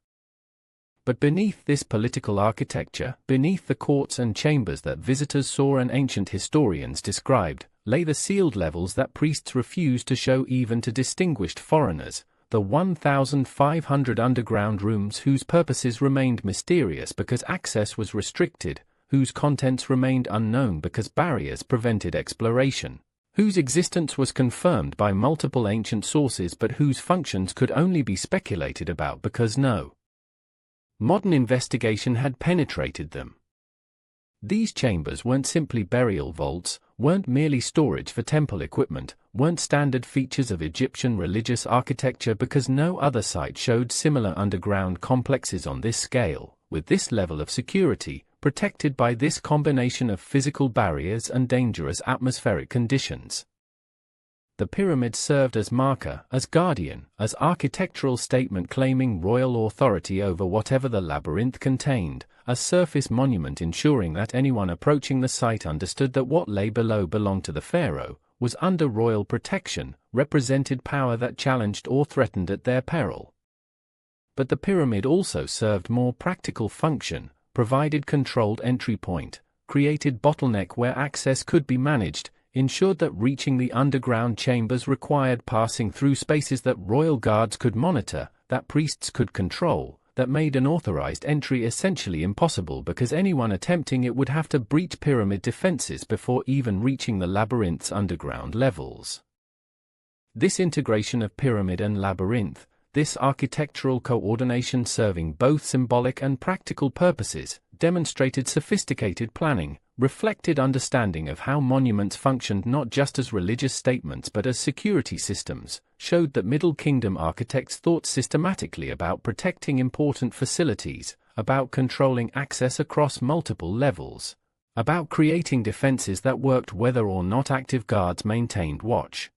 But beneath this political architecture, beneath the courts and chambers that visitors saw and ancient historians described, lay the sealed levels that priests refused to show even to distinguished foreigners, the 1,500 underground rooms whose purposes remained mysterious because access was restricted, whose contents remained unknown because barriers prevented exploration, whose existence was confirmed by multiple ancient sources but whose functions could only be speculated about because no modern investigation had penetrated them. These chambers weren't simply burial vaults, weren't merely storage for temple equipment, weren't standard features of Egyptian religious architecture because no other site showed similar underground complexes on this scale, with this level of security, protected by this combination of physical barriers and dangerous atmospheric conditions. The pyramids served as marker, as guardian, as architectural statement claiming royal authority over whatever the labyrinth contained, a surface monument ensuring that anyone approaching the site understood that what lay below belonged to the pharaoh, was under royal protection, represented power that challenged or threatened at their peril. But the pyramid also served more practical function, provided controlled entry point, created bottleneck where access could be managed, ensured that reaching the underground chambers required passing through spaces that royal guards could monitor, that priests could control, that made an authorized entry essentially impossible because anyone attempting it would have to breach pyramid defenses before even reaching the labyrinth's underground levels. This integration of pyramid and labyrinth, this architectural coordination serving both symbolic and practical purposes, demonstrated sophisticated planning, reflected understanding of how monuments functioned not just as religious statements but as security systems, showed that Middle Kingdom architects thought systematically about protecting important facilities, about controlling access across multiple levels, about creating defenses that worked whether or not active guards maintained watch.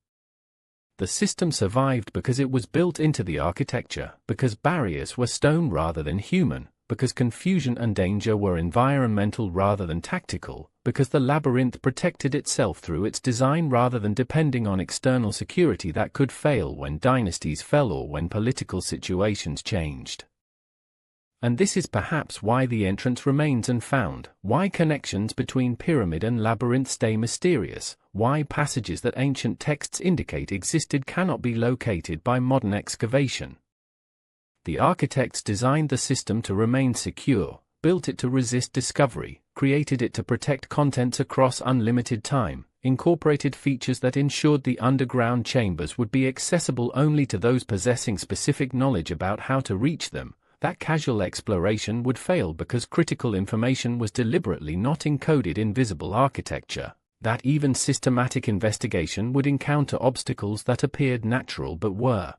The system survived because it was built into the architecture, because barriers were stone rather than human, because confusion and danger were environmental rather than tactical, because the labyrinth protected itself through its design rather than depending on external security that could fail when dynasties fell or when political situations changed. And this is perhaps why the entrance remains unfound, why connections between pyramid and labyrinth stay mysterious, why passages that ancient texts indicate existed cannot be located by modern excavation. The architects designed the system to remain secure, built it to resist discovery, created it to protect contents across unlimited time, incorporated features that ensured the underground chambers would be accessible only to those possessing specific knowledge about how to reach them, that casual exploration would fail because critical information was deliberately not encoded in visible architecture, that even systematic investigation would encounter obstacles that appeared natural but were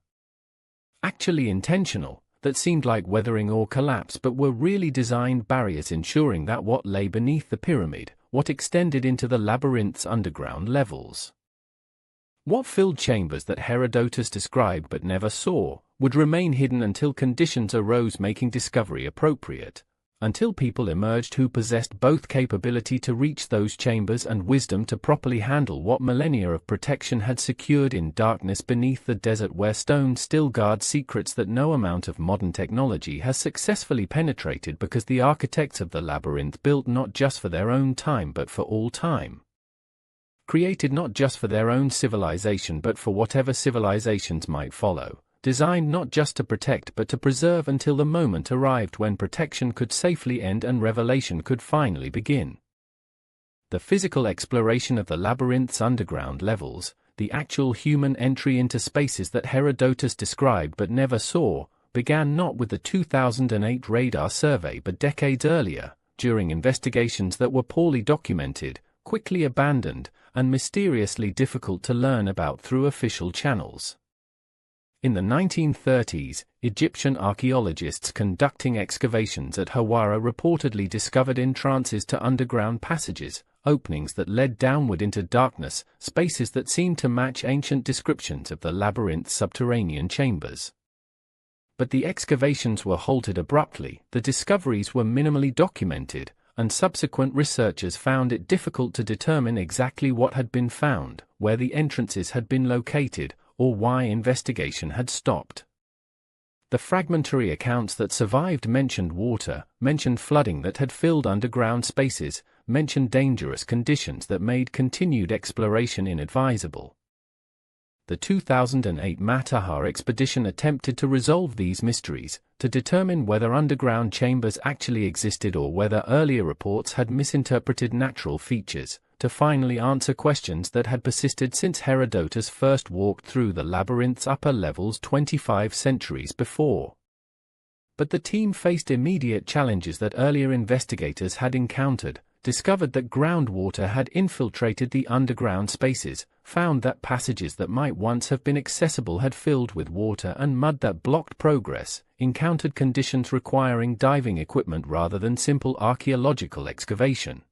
actually intentional, that seemed like weathering or collapse but were really designed barriers ensuring that what lay beneath the pyramid, what extended into the labyrinth's underground levels, what filled chambers that Herodotus described but never saw, would remain hidden until conditions arose making discovery appropriate, until people emerged who possessed both capability to reach those chambers and wisdom to properly handle what millennia of protection had secured in darkness beneath the desert where stone still guards secrets that no amount of modern technology has successfully penetrated because the architects of the labyrinth built not just for their own time but for all time. Created not just for their own civilization but for whatever civilizations might follow. Designed not just to protect but to preserve until the moment arrived when protection could safely end and revelation could finally begin. The physical exploration of the labyrinth's underground levels, the actual human entry into spaces that Herodotus described but never saw, began not with the 2008 radar survey but decades earlier, during investigations that were poorly documented, quickly abandoned, and mysteriously difficult to learn about through official channels. In the 1930s, Egyptian archaeologists conducting excavations at Hawara reportedly discovered entrances to underground passages, openings that led downward into darkness, spaces that seemed to match ancient descriptions of the labyrinth's subterranean chambers. But the excavations were halted abruptly, the discoveries were minimally documented, and subsequent researchers found it difficult to determine exactly what had been found, where the entrances had been located, or why investigation had stopped. The fragmentary accounts that survived mentioned water, mentioned flooding that had filled underground spaces, mentioned dangerous conditions that made continued exploration inadvisable. The 2008 Matterhorn expedition attempted to resolve these mysteries, to determine whether underground chambers actually existed or whether earlier reports had misinterpreted natural features, to finally answer questions that had persisted since Herodotus first walked through the labyrinth's upper levels 25 centuries before. But the team faced immediate challenges that earlier investigators had encountered, discovered that groundwater had infiltrated the underground spaces, found that passages that might once have been accessible had filled with water and mud that blocked progress, encountered conditions requiring diving equipment rather than simple archaeological excavation.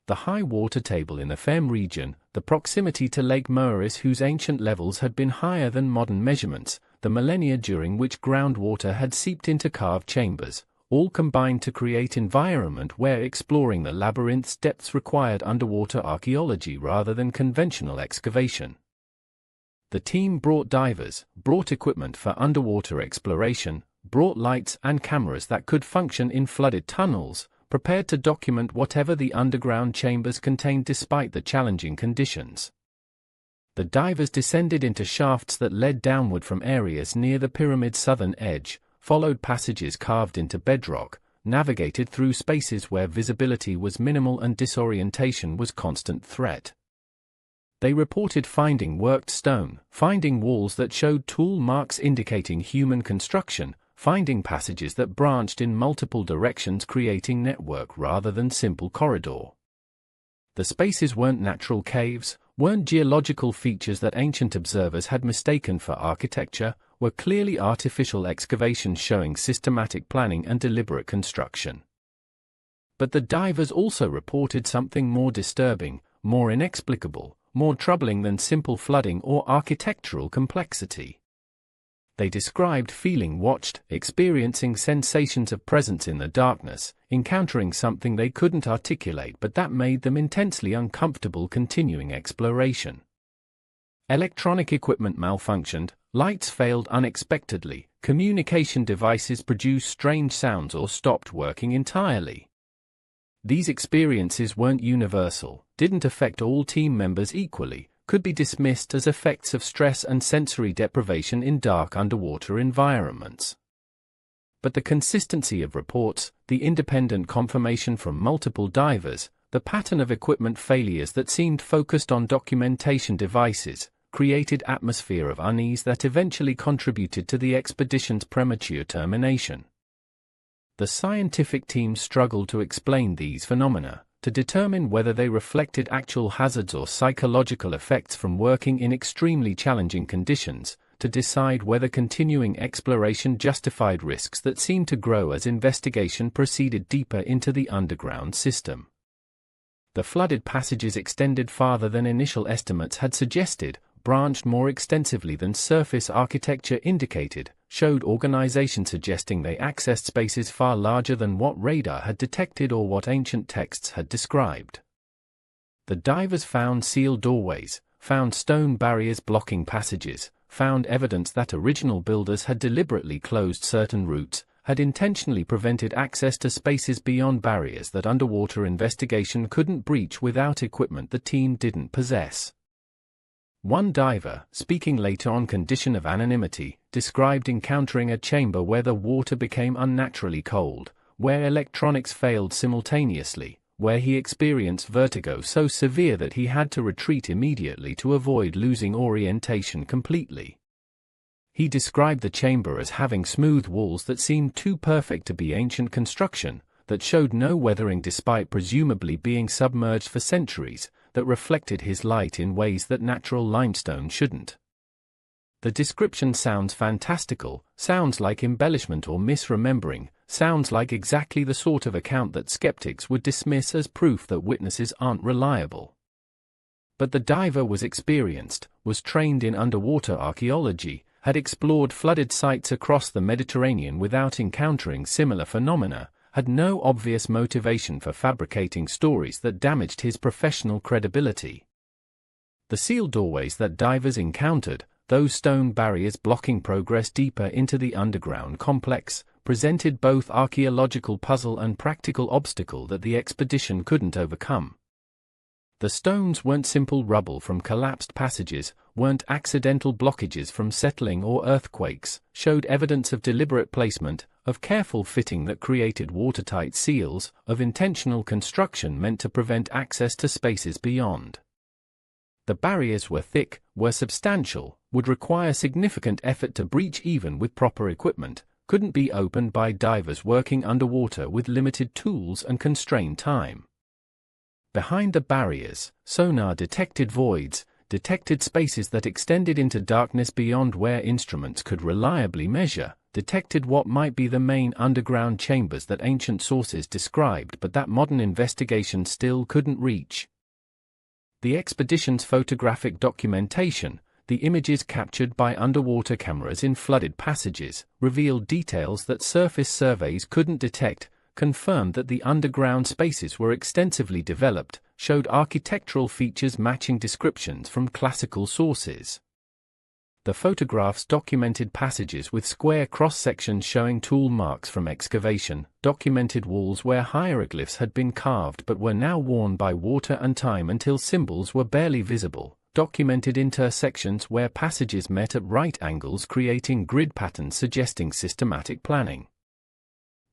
The high water table in the Femme region, the proximity to Lake Moeris whose ancient levels had been higher than modern measurements, the millennia during which groundwater had seeped into carved chambers, all combined to create an environment where exploring the labyrinth's depths required underwater archaeology rather than conventional excavation. The team brought divers, brought equipment for underwater exploration, brought lights and cameras that could function in flooded tunnels, prepared to document whatever the underground chambers contained despite the challenging conditions. The divers descended into shafts that led downward from areas near the pyramid's southern edge, followed passages carved into bedrock, navigated through spaces where visibility was minimal and disorientation was constant threat. They reported finding worked stone, finding walls that showed tool marks indicating human construction, finding passages that branched in multiple directions creating network rather than simple corridor. The spaces weren't natural caves, weren't geological features that ancient observers had mistaken for architecture, were clearly artificial excavations showing systematic planning and deliberate construction. But the divers also reported something more disturbing, more inexplicable, more troubling than simple flooding or architectural complexity. They described feeling watched, experiencing sensations of presence in the darkness, encountering something they couldn't articulate but that made them intensely uncomfortable continuing exploration. Electronic equipment malfunctioned, lights failed unexpectedly, communication devices produced strange sounds or stopped working entirely. These experiences weren't universal, didn't affect all team members equally, could be dismissed as effects of stress and sensory deprivation in dark underwater environments. But the consistency of reports, the independent confirmation from multiple divers, the pattern of equipment failures that seemed focused on documentation devices, created an atmosphere of unease that eventually contributed to the expedition's premature termination. The scientific team struggled to explain these phenomena, to determine whether they reflected actual hazards or psychological effects from working in extremely challenging conditions, to decide whether continuing exploration justified risks that seemed to grow as investigation proceeded deeper into the underground system. The flooded passages extended farther than initial estimates had suggested, branched more extensively than surface architecture indicated, showed organization suggesting they accessed spaces far larger than what radar had detected or what ancient texts had described. The divers found sealed doorways, found stone barriers blocking passages, found evidence that original builders had deliberately closed certain routes, had intentionally prevented access to spaces beyond barriers that underwater investigation couldn't breach without equipment the team didn't possess. One diver, speaking later on condition of anonymity, described encountering a chamber where the water became unnaturally cold, where electronics failed simultaneously, where he experienced vertigo so severe that he had to retreat immediately to avoid losing orientation completely. He described the chamber as having smooth walls that seemed too perfect to be ancient construction, that showed no weathering despite presumably being submerged for centuries, that reflected his light in ways that natural limestone shouldn't. The description sounds fantastical, sounds like embellishment or misremembering, sounds like exactly the sort of account that skeptics would dismiss as proof that witnesses aren't reliable. But the diver was experienced, was trained in underwater archaeology, had explored flooded sites across the Mediterranean without encountering similar phenomena, had no obvious motivation for fabricating stories that damaged his professional credibility. The sealed doorways that divers encountered, those stone barriers blocking progress deeper into the underground complex, presented both archaeological puzzle and practical obstacle that the expedition couldn't overcome. The stones weren't simple rubble from collapsed passages, weren't accidental blockages from settling or earthquakes, showed evidence of deliberate placement, of careful fitting that created watertight seals, of intentional construction meant to prevent access to spaces beyond. The barriers were thick, were substantial, would require significant effort to breach even with proper equipment, couldn't be opened by divers working underwater with limited tools and constrained time. Behind the barriers, sonar detected voids, detected spaces that extended into darkness beyond where instruments could reliably measure, detected what might be the main underground chambers that ancient sources described but that modern investigation still couldn't reach. The expedition's photographic documentation, the images captured by underwater cameras in flooded passages, revealed details that surface surveys couldn't detect, confirmed that the underground spaces were extensively developed, showed architectural features matching descriptions from classical sources. The photographs documented passages with square cross-sections showing tool marks from excavation, documented walls where hieroglyphs had been carved but were now worn by water and time until symbols were barely visible, documented intersections where passages met at right angles creating grid patterns suggesting systematic planning.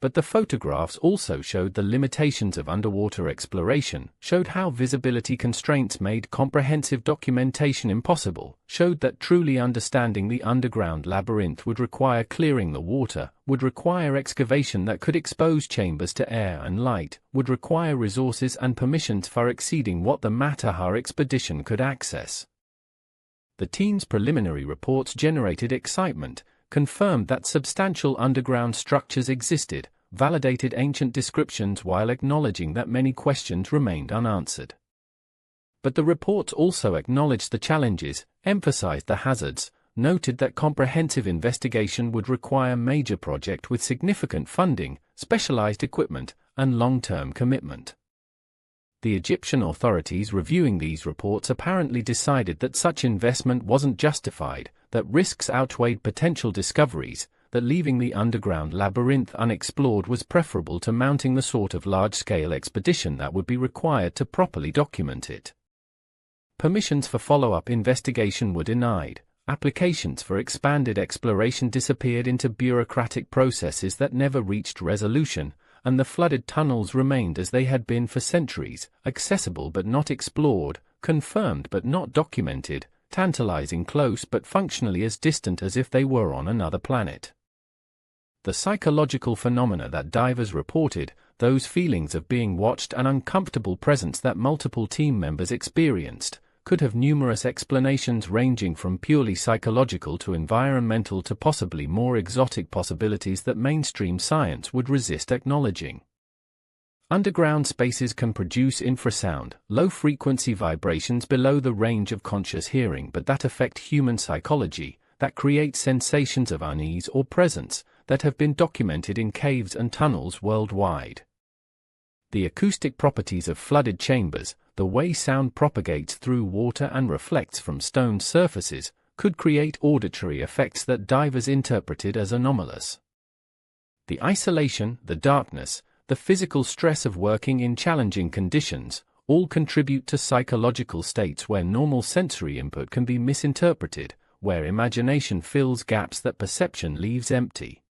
But the photographs also showed the limitations of underwater exploration, showed how visibility constraints made comprehensive documentation impossible, showed that truly understanding the underground labyrinth would require clearing the water, would require excavation that could expose chambers to air and light, would require resources and permissions far exceeding what the Matterhorn expedition could access. The team's preliminary reports generated excitement, confirmed that substantial underground structures existed, validated ancient descriptions while acknowledging that many questions remained unanswered. But the reports also acknowledged the challenges, emphasized the hazards, noted that comprehensive investigation would require a major project with significant funding, specialized equipment, and long-term commitment. The Egyptian authorities reviewing these reports apparently decided that such investment wasn't justified, that risks outweighed potential discoveries, that leaving the underground labyrinth unexplored was preferable to mounting the sort of large-scale expedition that would be required to properly document it. Permissions for follow-up investigation were denied, applications for expanded exploration disappeared into bureaucratic processes that never reached resolution, and the flooded tunnels remained as they had been for centuries, accessible but not explored, confirmed but not documented, tantalizing close but functionally as distant as if they were on another planet. The psychological phenomena that divers reported, those feelings of being watched and uncomfortable presence that multiple team members experienced, could have numerous explanations ranging from purely psychological to environmental to possibly more exotic possibilities that mainstream science would resist acknowledging. Underground spaces can produce infrasound, low-frequency vibrations below the range of conscious hearing but that affect human psychology, that create sensations of unease or presence, that have been documented in caves and tunnels worldwide. The acoustic properties of flooded chambers, the way sound propagates through water and reflects from stone surfaces, could create auditory effects that divers interpreted as anomalous. The isolation, the darkness, the physical stress of working in challenging conditions, all contribute to psychological states where normal sensory input can be misinterpreted, where imagination fills gaps that perception leaves empty.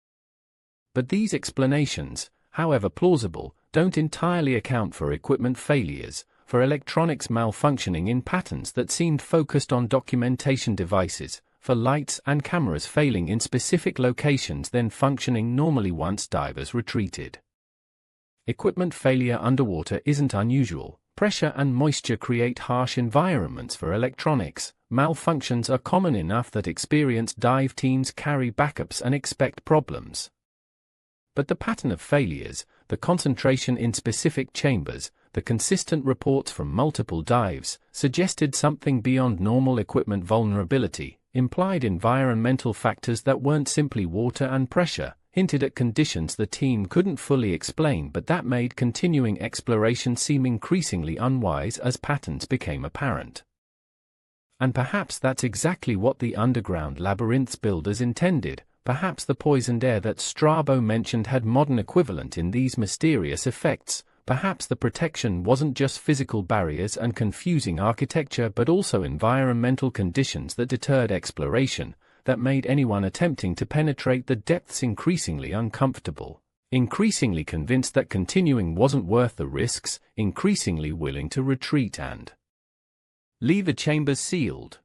But these explanations, however plausible, don't entirely account for equipment failures, for electronics malfunctioning in patterns that seemed focused on documentation devices, for lights and cameras failing in specific locations then functioning normally once divers retreated. Equipment failure underwater isn't unusual. Pressure and moisture create harsh environments for electronics. Malfunctions are common enough that experienced dive teams carry backups and expect problems. But the pattern of failures, the concentration in specific chambers, the consistent reports from multiple dives, suggested something beyond normal equipment vulnerability, implied environmental factors that weren't simply water and pressure, hinted at conditions the team couldn't fully explain, but that made continuing exploration seem increasingly unwise as patterns became apparent. And perhaps that's exactly what the underground labyrinth's builders intended. Perhaps the poisoned air that Strabo mentioned had modern equivalent in these mysterious effects. Perhaps the protection wasn't just physical barriers and confusing architecture, but also environmental conditions that deterred exploration, that made anyone attempting to penetrate the depths increasingly uncomfortable, increasingly convinced that continuing wasn't worth the risks, increasingly willing to retreat and leave the chambers sealed.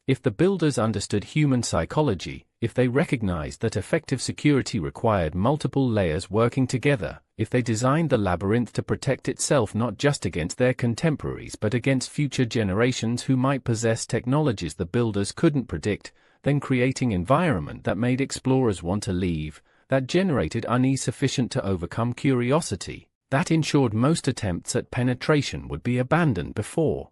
If the builders understood human psychology, if they recognized that effective security required multiple layers working together, if they designed the labyrinth to protect itself not just against their contemporaries but against future generations who might possess technologies the builders couldn't predict, then creating environment that made explorers want to leave, that generated unease sufficient to overcome curiosity, that ensured most attempts at penetration would be abandoned before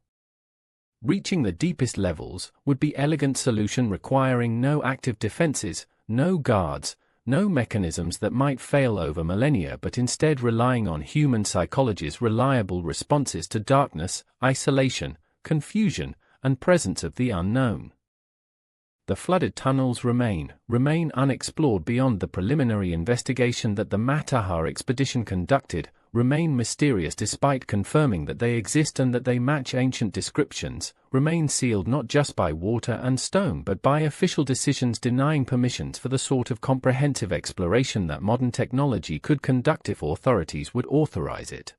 reaching the deepest levels, would be elegant solution requiring no active defenses, no guards, no mechanisms that might fail over millennia, but instead relying on human psychology's reliable responses to darkness, isolation, confusion, and presence of the unknown. The flooded tunnels remain unexplored beyond the preliminary investigation that the Matterhorn expedition conducted, remain mysterious despite confirming that they exist and that they match ancient descriptions, remain sealed not just by water and stone but by official decisions denying permissions for the sort of comprehensive exploration that modern technology could conduct if authorities would authorize it.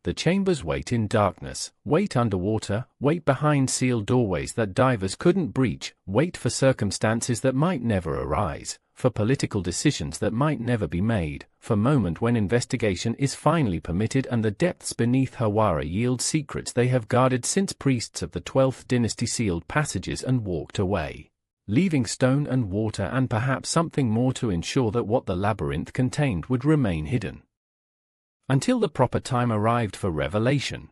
The chambers wait in darkness, wait underwater, wait behind sealed doorways that divers couldn't breach, wait for circumstances that might never arise, for political decisions that might never be made, for moment when investigation is finally permitted and the depths beneath Hawara yield secrets they have guarded since priests of the 12th dynasty sealed passages and walked away, leaving stone and water and perhaps something more to ensure that what the labyrinth contained would remain hidden. Until the proper time arrived for revelation.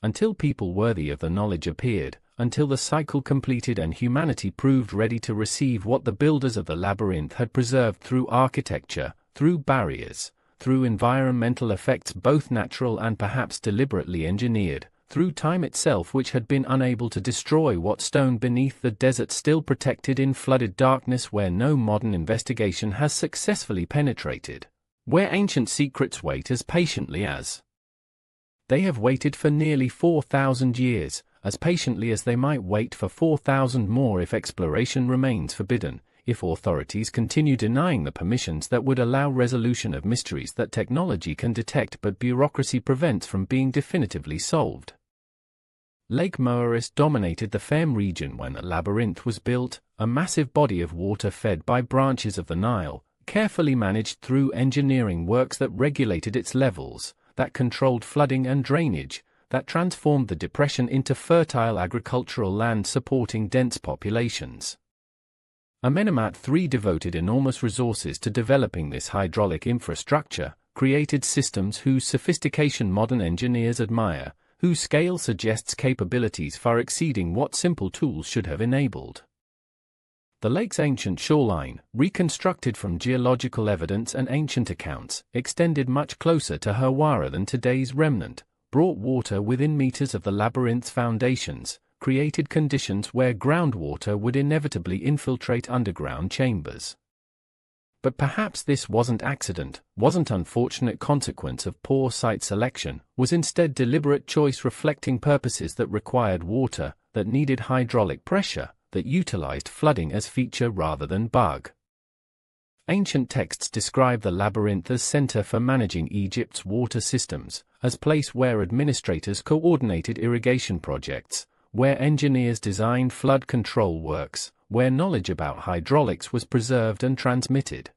Until people worthy of the knowledge appeared, until the cycle completed and humanity proved ready to receive what the builders of the labyrinth had preserved through architecture, through barriers, through environmental effects both natural and perhaps deliberately engineered, through time itself which had been unable to destroy what stone beneath the desert still protected in flooded darkness where no modern investigation has successfully penetrated. Where ancient secrets wait as patiently as they have waited for nearly 4,000 years, as patiently as they might wait for 4,000 more if exploration remains forbidden, if authorities continue denying the permissions that would allow resolution of mysteries that technology can detect but bureaucracy prevents from being definitively solved. Lake Moeris dominated the Femme region when the labyrinth was built, a massive body of water fed by branches of the Nile, carefully managed through engineering works that regulated its levels, that controlled flooding and drainage, that transformed the depression into fertile agricultural land supporting dense populations. Amenemhat III devoted enormous resources to developing this hydraulic infrastructure, created systems whose sophistication modern engineers admire, whose scale suggests capabilities far exceeding what simple tools should have enabled. The lake's ancient shoreline, reconstructed from geological evidence and ancient accounts, extended much closer to Hawara than today's remnant, brought water within meters of the labyrinth's foundations, created conditions where groundwater would inevitably infiltrate underground chambers. But perhaps this wasn't accident, wasn't unfortunate consequence of poor site selection, was instead deliberate choice reflecting purposes that required water, that needed hydraulic pressure, that utilized flooding as feature rather than bug. Ancient texts describe the labyrinth as center for managing Egypt's water systems, as place where administrators coordinated irrigation projects, where engineers designed flood control works, where knowledge about hydraulics was preserved and transmitted.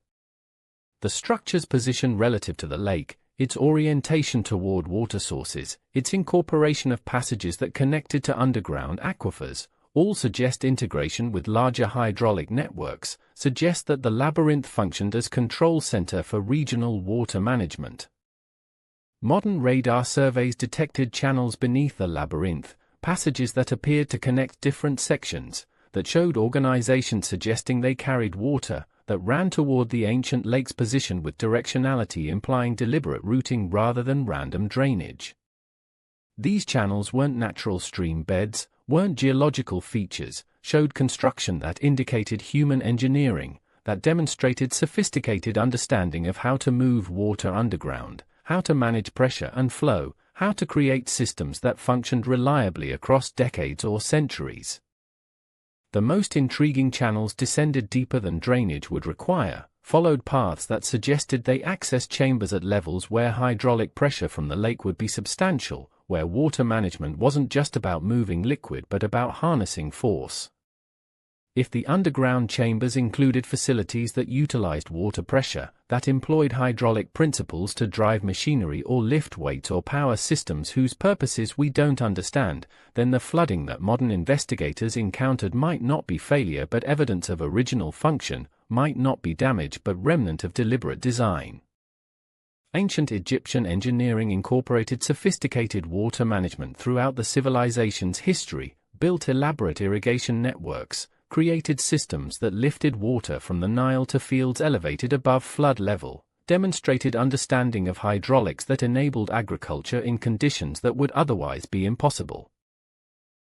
The structure's position relative to the lake, its orientation toward water sources, its incorporation of passages that connected to underground aquifers, all suggest integration with larger hydraulic networks, suggest that the labyrinth functioned as control center for regional water management. Modern radar surveys detected channels beneath the labyrinth, passages that appeared to connect different sections, that showed organization suggesting they carried water, that ran toward the ancient lake's position with directionality implying deliberate routing rather than random drainage. These channels weren't natural stream beds, weren't geological features, showed construction that indicated human engineering, that demonstrated sophisticated understanding of how to move water underground, how to manage pressure and flow, how to create systems that functioned reliably across decades or centuries. The most intriguing channels descended deeper than drainage would require, followed paths that suggested they accessed chambers at levels where hydraulic pressure from the lake would be substantial, where water management wasn't just about moving liquid but about harnessing force. If the underground chambers included facilities that utilized water pressure, that employed hydraulic principles to drive machinery or lift weights or power systems whose purposes we don't understand, then the flooding that modern investigators encountered might not be failure but evidence of original function, might not be damage but remnant of deliberate design. Ancient Egyptian engineering incorporated sophisticated water management throughout the civilization's history, built elaborate irrigation networks, created systems that lifted water from the Nile to fields elevated above flood level, demonstrated understanding of hydraulics that enabled agriculture in conditions that would otherwise be impossible.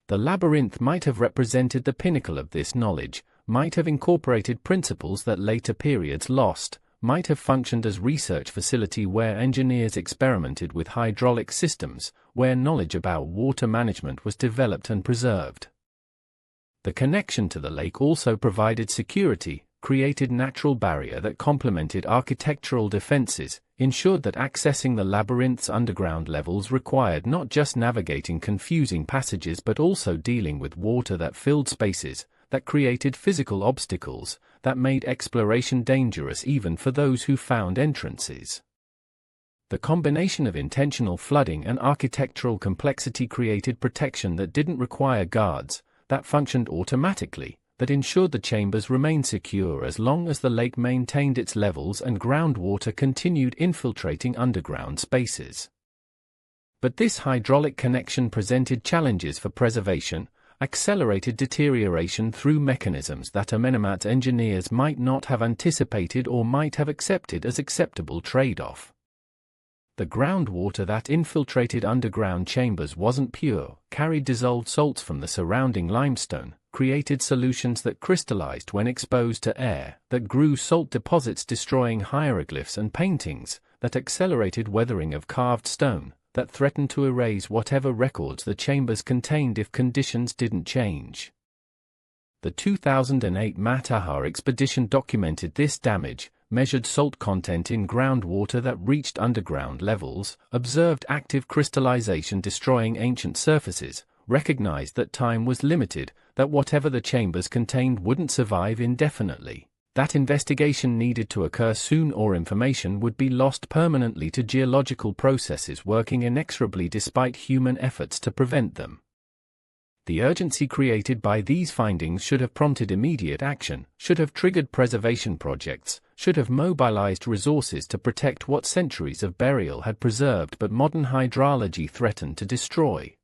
The labyrinth might have represented the pinnacle of this knowledge, might have incorporated principles that later periods lost, might have functioned as research facility where engineers experimented with hydraulic systems, where knowledge about water management was developed and preserved. The connection to the lake also provided security, created natural barrier that complemented architectural defenses, ensured that accessing the labyrinth's underground levels required not just navigating confusing passages but also dealing with water that filled spaces, that created physical obstacles, that made exploration dangerous even for those who found entrances. The combination of intentional flooding and architectural complexity created protection that didn't require guards, that functioned automatically, that ensured the chambers remained secure as long as the lake maintained its levels and groundwater continued infiltrating underground spaces. But this hydraulic connection presented challenges for preservation, accelerated deterioration through mechanisms that Amenemhat engineers might not have anticipated or might have accepted as acceptable trade-off. The groundwater that infiltrated underground chambers wasn't pure, carried dissolved salts from the surrounding limestone, created solutions that crystallized when exposed to air, that grew salt deposits destroying hieroglyphs and paintings, that accelerated weathering of carved stone, that threatened to erase whatever records the chambers contained if conditions didn't change. The 2008 Matterhorn expedition documented this damage, measured salt content in groundwater that reached underground levels, observed active crystallization destroying ancient surfaces, recognized that time was limited, that whatever the chambers contained wouldn't survive indefinitely, that investigation needed to occur soon or information would be lost permanently to geological processes working inexorably despite human efforts to prevent them. The urgency created by these findings should have prompted immediate action, should have triggered preservation projects, should have mobilized resources to protect what centuries of burial had preserved but modern hydrology threatened to destroy.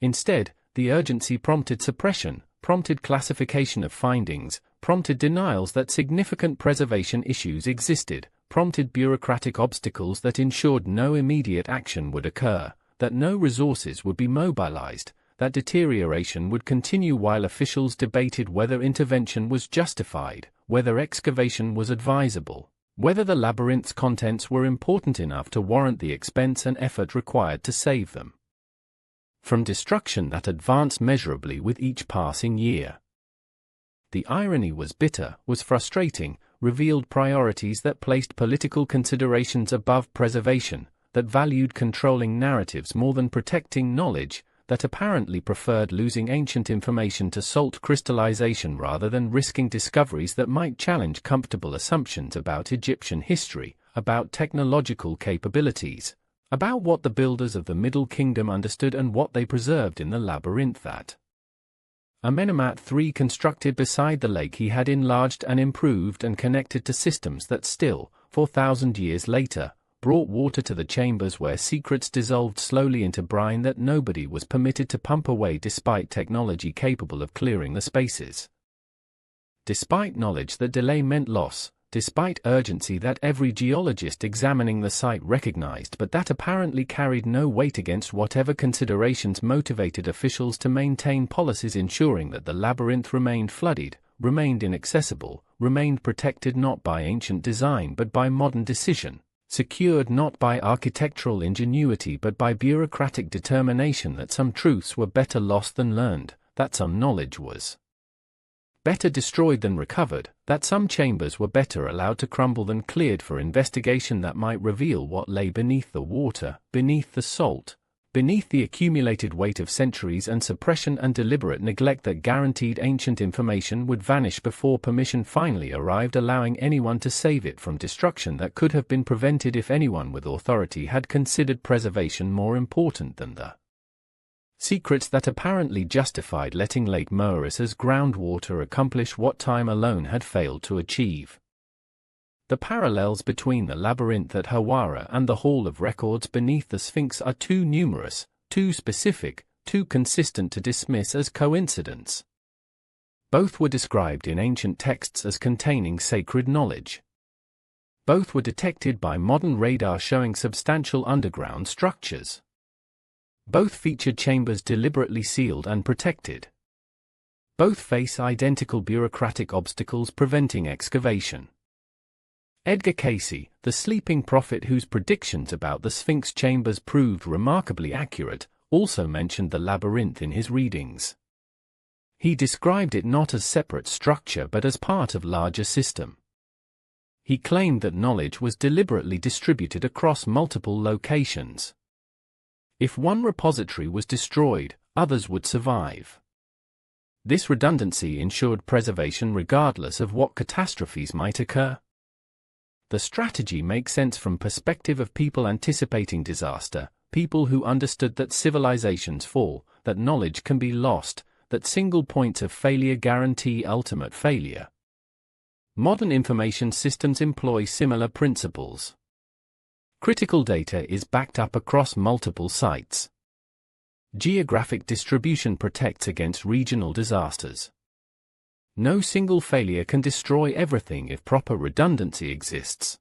Instead, the urgency prompted suppression, prompted classification of findings, prompted denials that significant preservation issues existed, prompted bureaucratic obstacles that ensured no immediate action would occur, that no resources would be mobilized, that deterioration would continue while officials debated whether intervention was justified, whether excavation was advisable, whether the labyrinth's contents were important enough to warrant the expense and effort required to save them from destruction that advanced measurably with each passing year. The irony was bitter, was frustrating, revealed priorities that placed political considerations above preservation, that valued controlling narratives more than protecting knowledge, that apparently preferred losing ancient information to salt crystallization rather than risking discoveries that might challenge comfortable assumptions about Egyptian history, about technological capabilities, about what the builders of the Middle Kingdom understood and what they preserved in the labyrinth that Amenemhat III constructed beside the lake. He had enlarged and improved and connected to systems that still, 4,000 years later, brought water to the chambers where secrets dissolved slowly into brine that nobody was permitted to pump away despite technology capable of clearing the spaces. Despite knowledge that delay meant loss, despite urgency that every geologist examining the site recognized but that apparently carried no weight against whatever considerations motivated officials to maintain policies ensuring that the labyrinth remained flooded, remained inaccessible, remained protected not by ancient design but by modern decision, secured not by architectural ingenuity but by bureaucratic determination, that some truths were better lost than learned, that some knowledge was better destroyed than recovered, that some chambers were better allowed to crumble than cleared for investigation that might reveal what lay beneath the water, beneath the salt, beneath the accumulated weight of centuries, and suppression and deliberate neglect that guaranteed ancient information would vanish before permission finally arrived, allowing anyone to save it from destruction that could have been prevented if anyone with authority had considered preservation more important than the secrets that apparently justified letting Lake Moeris's groundwater accomplish what time alone had failed to achieve. The parallels between the labyrinth at Hawara and the Hall of Records beneath the Sphinx are too numerous, too specific, too consistent to dismiss as coincidence. Both were described in ancient texts as containing sacred knowledge. Both were detected by modern radar showing substantial underground structures. Both featured chambers deliberately sealed and protected. Both face identical bureaucratic obstacles preventing excavation. Edgar Cayce, the sleeping prophet whose predictions about the Sphinx chambers proved remarkably accurate, also mentioned the labyrinth in his readings. He described it not as separate structure but as part of larger system. He claimed that knowledge was deliberately distributed across multiple locations. If one repository was destroyed, others would survive. This redundancy ensured preservation regardless of what catastrophes might occur. The strategy makes sense from perspective of people anticipating disaster, people who understood that civilizations fall, that knowledge can be lost, that single points of failure guarantee ultimate failure. Modern information systems employ similar principles. Critical data is backed up across multiple sites. Geographic distribution protects against regional disasters. No single failure can destroy everything if proper redundancy exists.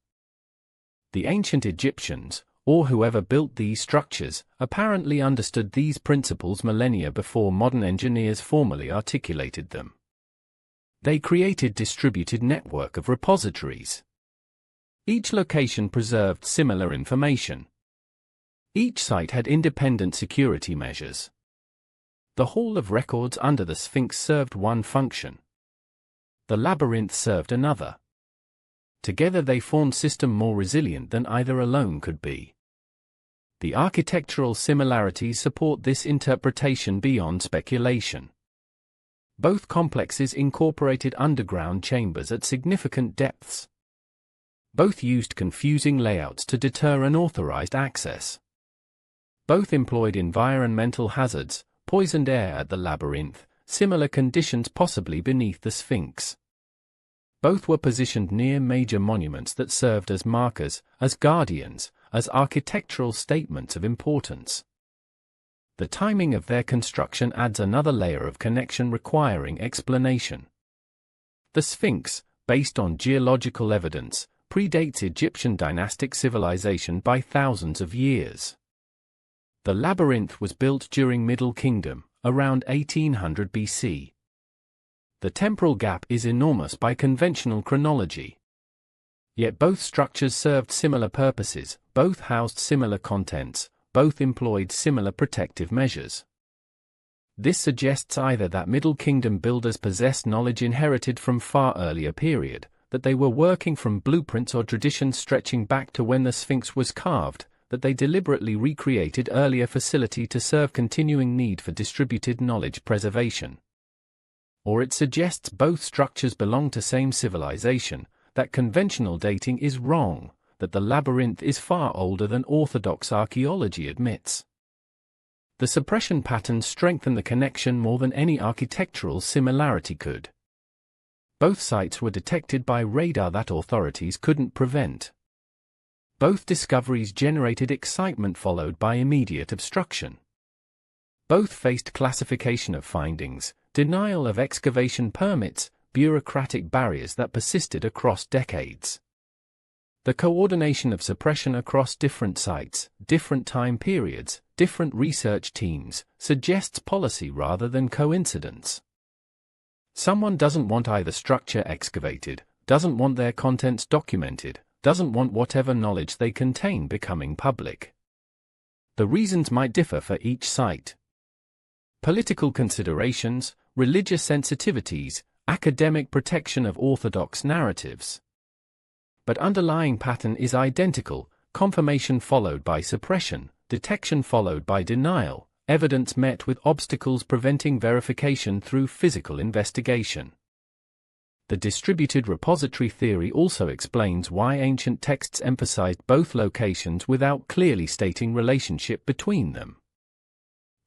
The ancient Egyptians, or whoever built these structures, apparently understood these principles millennia before modern engineers formally articulated them. They created distributed network of repositories. Each location preserved similar information. Each site had independent security measures. The Hall of Records under the Sphinx served one function. The labyrinth served another. Together they formed system more resilient than either alone could be. The architectural similarities support this interpretation beyond speculation. Both complexes incorporated underground chambers at significant depths. Both used confusing layouts to deter unauthorized access. Both employed environmental hazards, poisoned air at the labyrinth, similar conditions possibly beneath the Sphinx. Both were positioned near major monuments that served as markers, as guardians, as architectural statements of importance. The timing of their construction adds another layer of connection requiring explanation. The Sphinx, based on geological evidence, predates Egyptian dynastic civilization by thousands of years. The labyrinth was built during Middle Kingdom, around 1800 BC. The temporal gap is enormous by conventional chronology. Yet both structures served similar purposes, both housed similar contents, both employed similar protective measures. This suggests either that Middle Kingdom builders possessed knowledge inherited from far earlier period, that they were working from blueprints or traditions stretching back to when the Sphinx was carved, that they deliberately recreated earlier facility to serve continuing need for distributed knowledge preservation. Or it suggests both structures belong to same civilization, that conventional dating is wrong, that the labyrinth is far older than orthodox archaeology admits. The suppression patterns strengthen the connection more than any architectural similarity could. Both sites were detected by radar that authorities couldn't prevent. Both discoveries generated excitement followed by immediate obstruction. Both faced classification of findings, denial of excavation permits, bureaucratic barriers that persisted across decades. The coordination of suppression across different sites, different time periods, different research teams, suggests policy rather than coincidence. Someone doesn't want either structure excavated, doesn't want their contents documented, doesn't want whatever knowledge they contain becoming public. The reasons might differ for each site. Political considerations, religious sensitivities, academic protection of orthodox narratives. But underlying pattern is identical: confirmation followed by suppression, detection followed by denial, evidence met with obstacles preventing verification through physical investigation. The distributed repository theory also explains why ancient texts emphasized both locations without clearly stating relationship between them.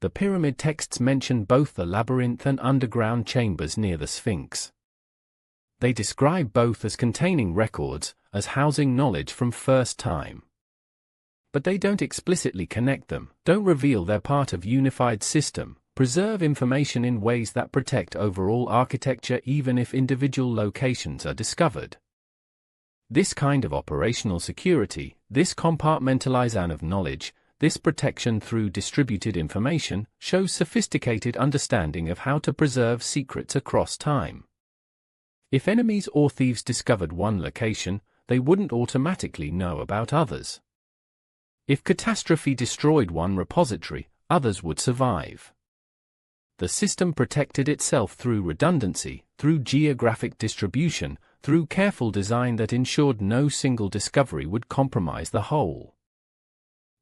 The pyramid texts mention both the labyrinth and underground chambers near the Sphinx. They describe both as containing records, as housing knowledge from first time. But they don't explicitly connect them, don't reveal they're part of unified system, preserve information in ways that protect overall architecture even if individual locations are discovered. This kind of operational security, this compartmentalization of knowledge, this protection through distributed information, shows sophisticated understanding of how to preserve secrets across time. If enemies or thieves discovered one location, they wouldn't automatically know about others. If catastrophe destroyed one repository, others would survive. The system protected itself through redundancy, through geographic distribution, through careful design that ensured no single discovery would compromise the whole.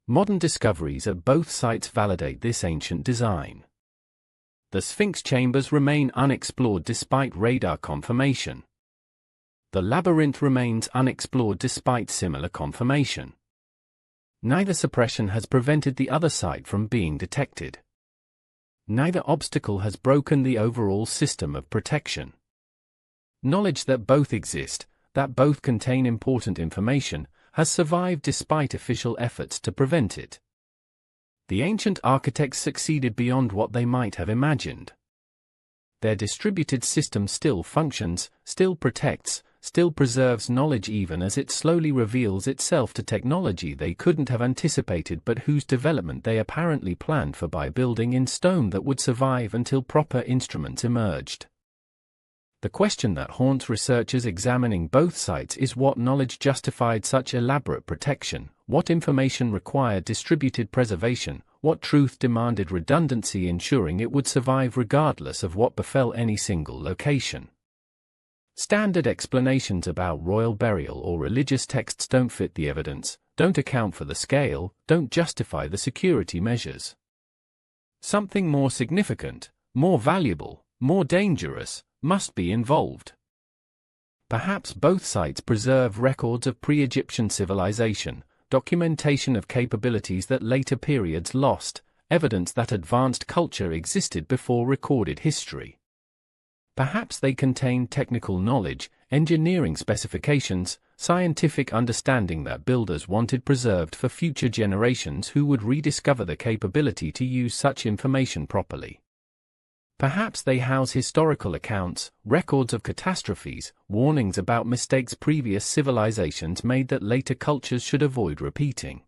Modern discoveries at both sites validate this ancient design. The Sphinx chambers remain unexplored despite radar confirmation. The labyrinth remains unexplored despite similar confirmation. Neither suppression has prevented the other site from being detected. Neither obstacle has broken the overall system of protection. Knowledge that both exist, that both contain important information, has survived despite official efforts to prevent it. The ancient architects succeeded beyond what they might have imagined. Their distributed system still functions, still protects, still preserves knowledge even as it slowly reveals itself to technology they couldn't have anticipated but whose development they apparently planned for by building in stone that would survive until proper instruments emerged. The question that haunts researchers examining both sites is what knowledge justified such elaborate protection, what information required distributed preservation, what truth demanded redundancy ensuring it would survive regardless of what befell any single location. Standard explanations about royal burial or religious texts don't fit the evidence, don't account for the scale, don't justify the security measures. Something more significant, more valuable, more dangerous, must be involved. Perhaps both sites preserve records of pre-Egyptian civilization, documentation of capabilities that later periods lost, evidence that advanced culture existed before recorded history. Perhaps they contain technical knowledge, engineering specifications, scientific understanding that builders wanted preserved for future generations who would rediscover the capability to use such information properly. Perhaps they house historical accounts, records of catastrophes, warnings about mistakes previous civilizations made that later cultures should avoid repeating.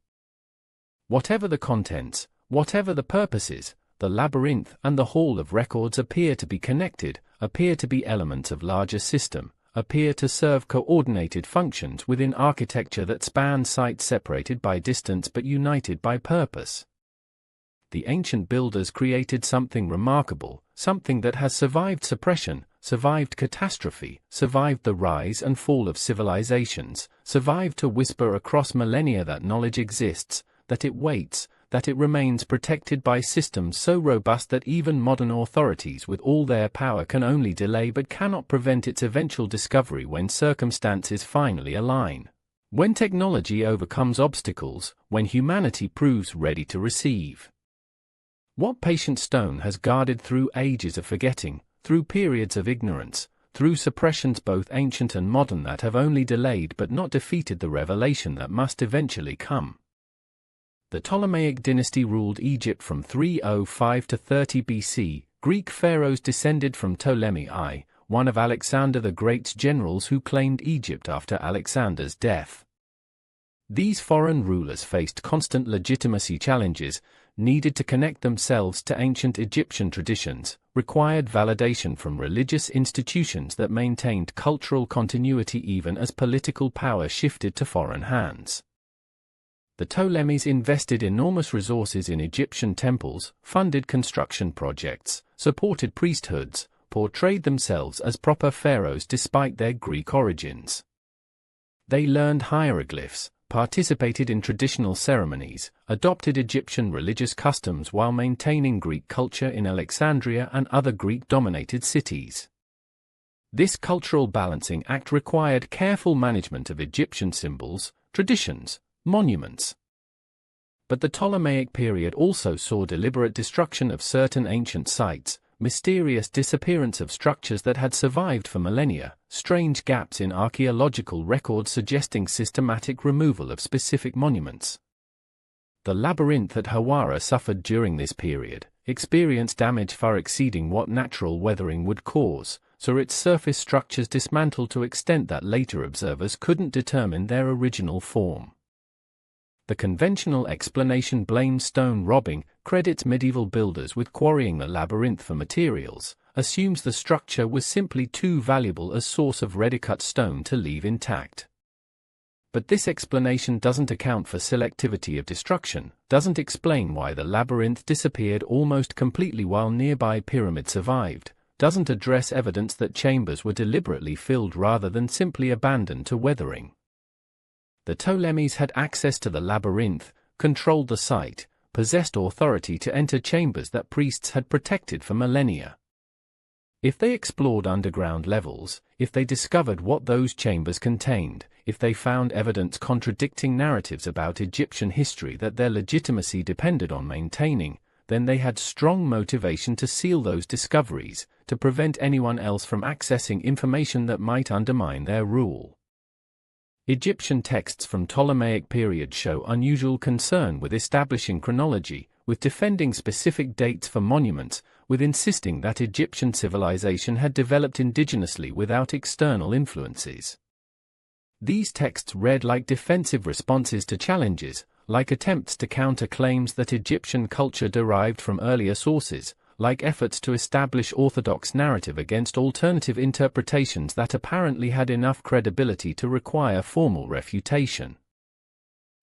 Whatever the contents, whatever the purposes, the labyrinth and the hall of records appear to be connected, appear to be elements of larger system, appear to serve coordinated functions within architecture that span sites separated by distance but united by purpose. The ancient builders created something remarkable, something that has survived suppression, survived catastrophe, survived the rise and fall of civilizations, survived to whisper across millennia that knowledge exists, that it waits, that it remains protected by systems so robust that even modern authorities with all their power can only delay but cannot prevent its eventual discovery when circumstances finally align. When technology overcomes obstacles, when humanity proves ready to receive. What patient stone has guarded through ages of forgetting, through periods of ignorance, through suppressions both ancient and modern that have only delayed but not defeated the revelation that must eventually come? The Ptolemaic dynasty ruled Egypt from 305 to 30 BC, Greek pharaohs descended from Ptolemy I, one of Alexander the Great's generals who claimed Egypt after Alexander's death. These foreign rulers faced constant legitimacy challenges, needed to connect themselves to ancient Egyptian traditions, required validation from religious institutions that maintained cultural continuity even as political power shifted to foreign hands. The Ptolemies invested enormous resources in Egyptian temples, funded construction projects, supported priesthoods, portrayed themselves as proper pharaohs despite their Greek origins. They learned hieroglyphs, participated in traditional ceremonies, adopted Egyptian religious customs while maintaining Greek culture in Alexandria and other Greek-dominated cities. This cultural balancing act required careful management of Egyptian symbols, traditions, monuments. But the Ptolemaic period also saw deliberate destruction of certain ancient sites, mysterious disappearance of structures that had survived for millennia, strange gaps in archaeological records suggesting systematic removal of specific monuments. The labyrinth at Hawara suffered during this period, experienced damage far exceeding what natural weathering would cause, so its surface structures dismantled to an extent that later observers couldn't determine their original form. The conventional explanation blames stone robbing, credits medieval builders with quarrying the labyrinth for materials, assumes the structure was simply too valuable a source of ready-cut stone to leave intact. But this explanation doesn't account for selectivity of destruction, doesn't explain why the labyrinth disappeared almost completely while nearby pyramids survived, doesn't address evidence that chambers were deliberately filled rather than simply abandoned to weathering. The Ptolemies had access to the labyrinth, controlled the site, possessed authority to enter chambers that priests had protected for millennia. If they explored underground levels, if they discovered what those chambers contained, if they found evidence contradicting narratives about Egyptian history that their legitimacy depended on maintaining, then they had strong motivation to seal those discoveries, to prevent anyone else from accessing information that might undermine their rule. Egyptian texts from Ptolemaic period show unusual concern with establishing chronology, with defending specific dates for monuments, with insisting that Egyptian civilization had developed indigenously without external influences. These texts read like defensive responses to challenges, like attempts to counter claims that Egyptian culture derived from earlier sources, like efforts to establish orthodox narrative against alternative interpretations that apparently had enough credibility to require formal refutation.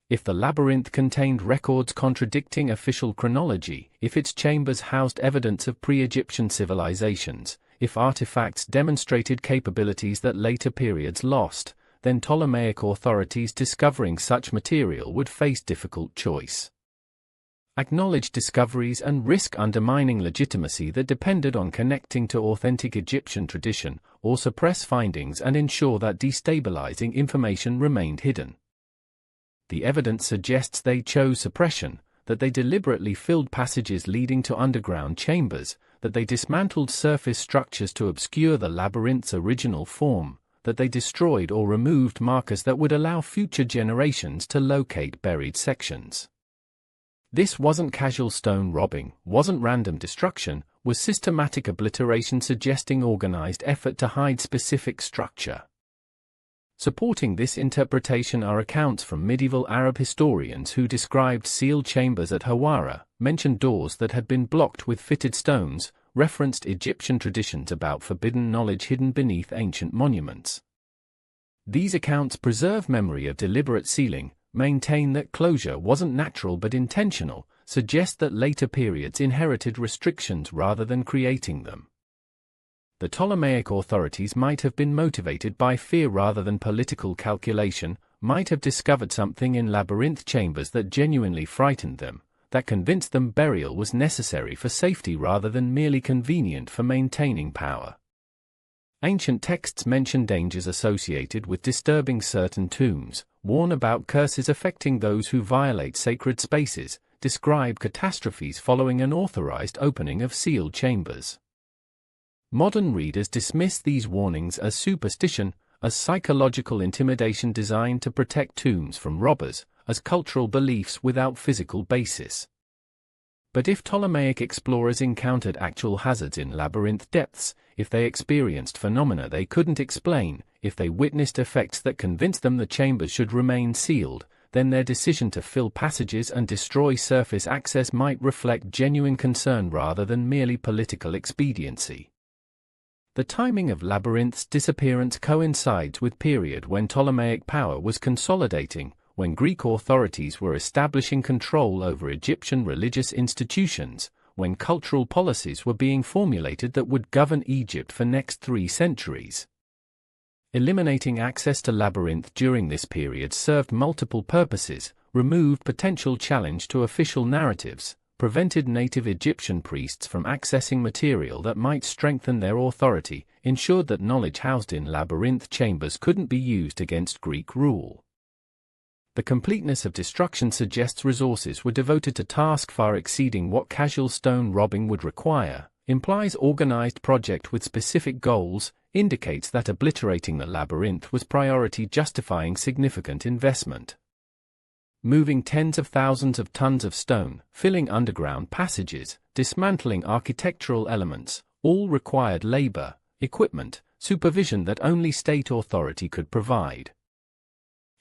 If the labyrinth contained records contradicting official chronology, if its chambers housed evidence of pre-Egyptian civilizations, if artifacts demonstrated capabilities that later periods lost, then Ptolemaic authorities discovering such material would face difficult choice. Acknowledge discoveries and risk undermining legitimacy that depended on connecting to authentic Egyptian tradition, or suppress findings and ensure that destabilizing information remained hidden. The evidence suggests they chose suppression, that they deliberately filled passages leading to underground chambers, that they dismantled surface structures to obscure the labyrinth's original form, that they destroyed or removed markers that would allow future generations to locate buried sections. This wasn't casual stone robbing, wasn't random destruction, was systematic obliteration suggesting organized effort to hide specific structure. Supporting this interpretation are accounts from medieval Arab historians who described sealed chambers at Hawara, mentioned doors that had been blocked with fitted stones, referenced Egyptian traditions about forbidden knowledge hidden beneath ancient monuments. These accounts preserve memory of deliberate sealing, maintain that closure wasn't natural but intentional, suggest that later periods inherited restrictions rather than creating them. The Ptolemaic authorities might have been motivated by fear rather than political calculation, might have discovered something in labyrinth chambers that genuinely frightened them, that convinced them burial was necessary for safety rather than merely convenient for maintaining power. Ancient texts mention dangers associated with disturbing certain tombs, warn about curses affecting those who violate sacred spaces, describe catastrophes following an authorized opening of sealed chambers. Modern readers dismiss these warnings as superstition, as psychological intimidation designed to protect tombs from robbers, as cultural beliefs without physical basis. But if Ptolemaic explorers encountered actual hazards in labyrinth depths, if they experienced phenomena they couldn't explain, if they witnessed effects that convinced them the chambers should remain sealed, then their decision to fill passages and destroy surface access might reflect genuine concern rather than merely political expediency. The timing of Labyrinth's disappearance coincides with period when Ptolemaic power was consolidating, when Greek authorities were establishing control over Egyptian religious institutions, when cultural policies were being formulated that would govern Egypt for next 3 centuries. Eliminating access to Labyrinth during this period served multiple purposes: removed potential challenge to official narratives, prevented native Egyptian priests from accessing material that might strengthen their authority, ensured that knowledge housed in labyrinth chambers couldn't be used against Greek rule. The completeness of destruction suggests resources were devoted to tasks far exceeding what casual stone robbing would require, implies organized project with specific goals, indicates that obliterating the labyrinth was priority justifying significant investment. Moving tens of thousands of tons of stone, filling underground passages, dismantling architectural elements, all required labor, equipment, supervision that only state authority could provide.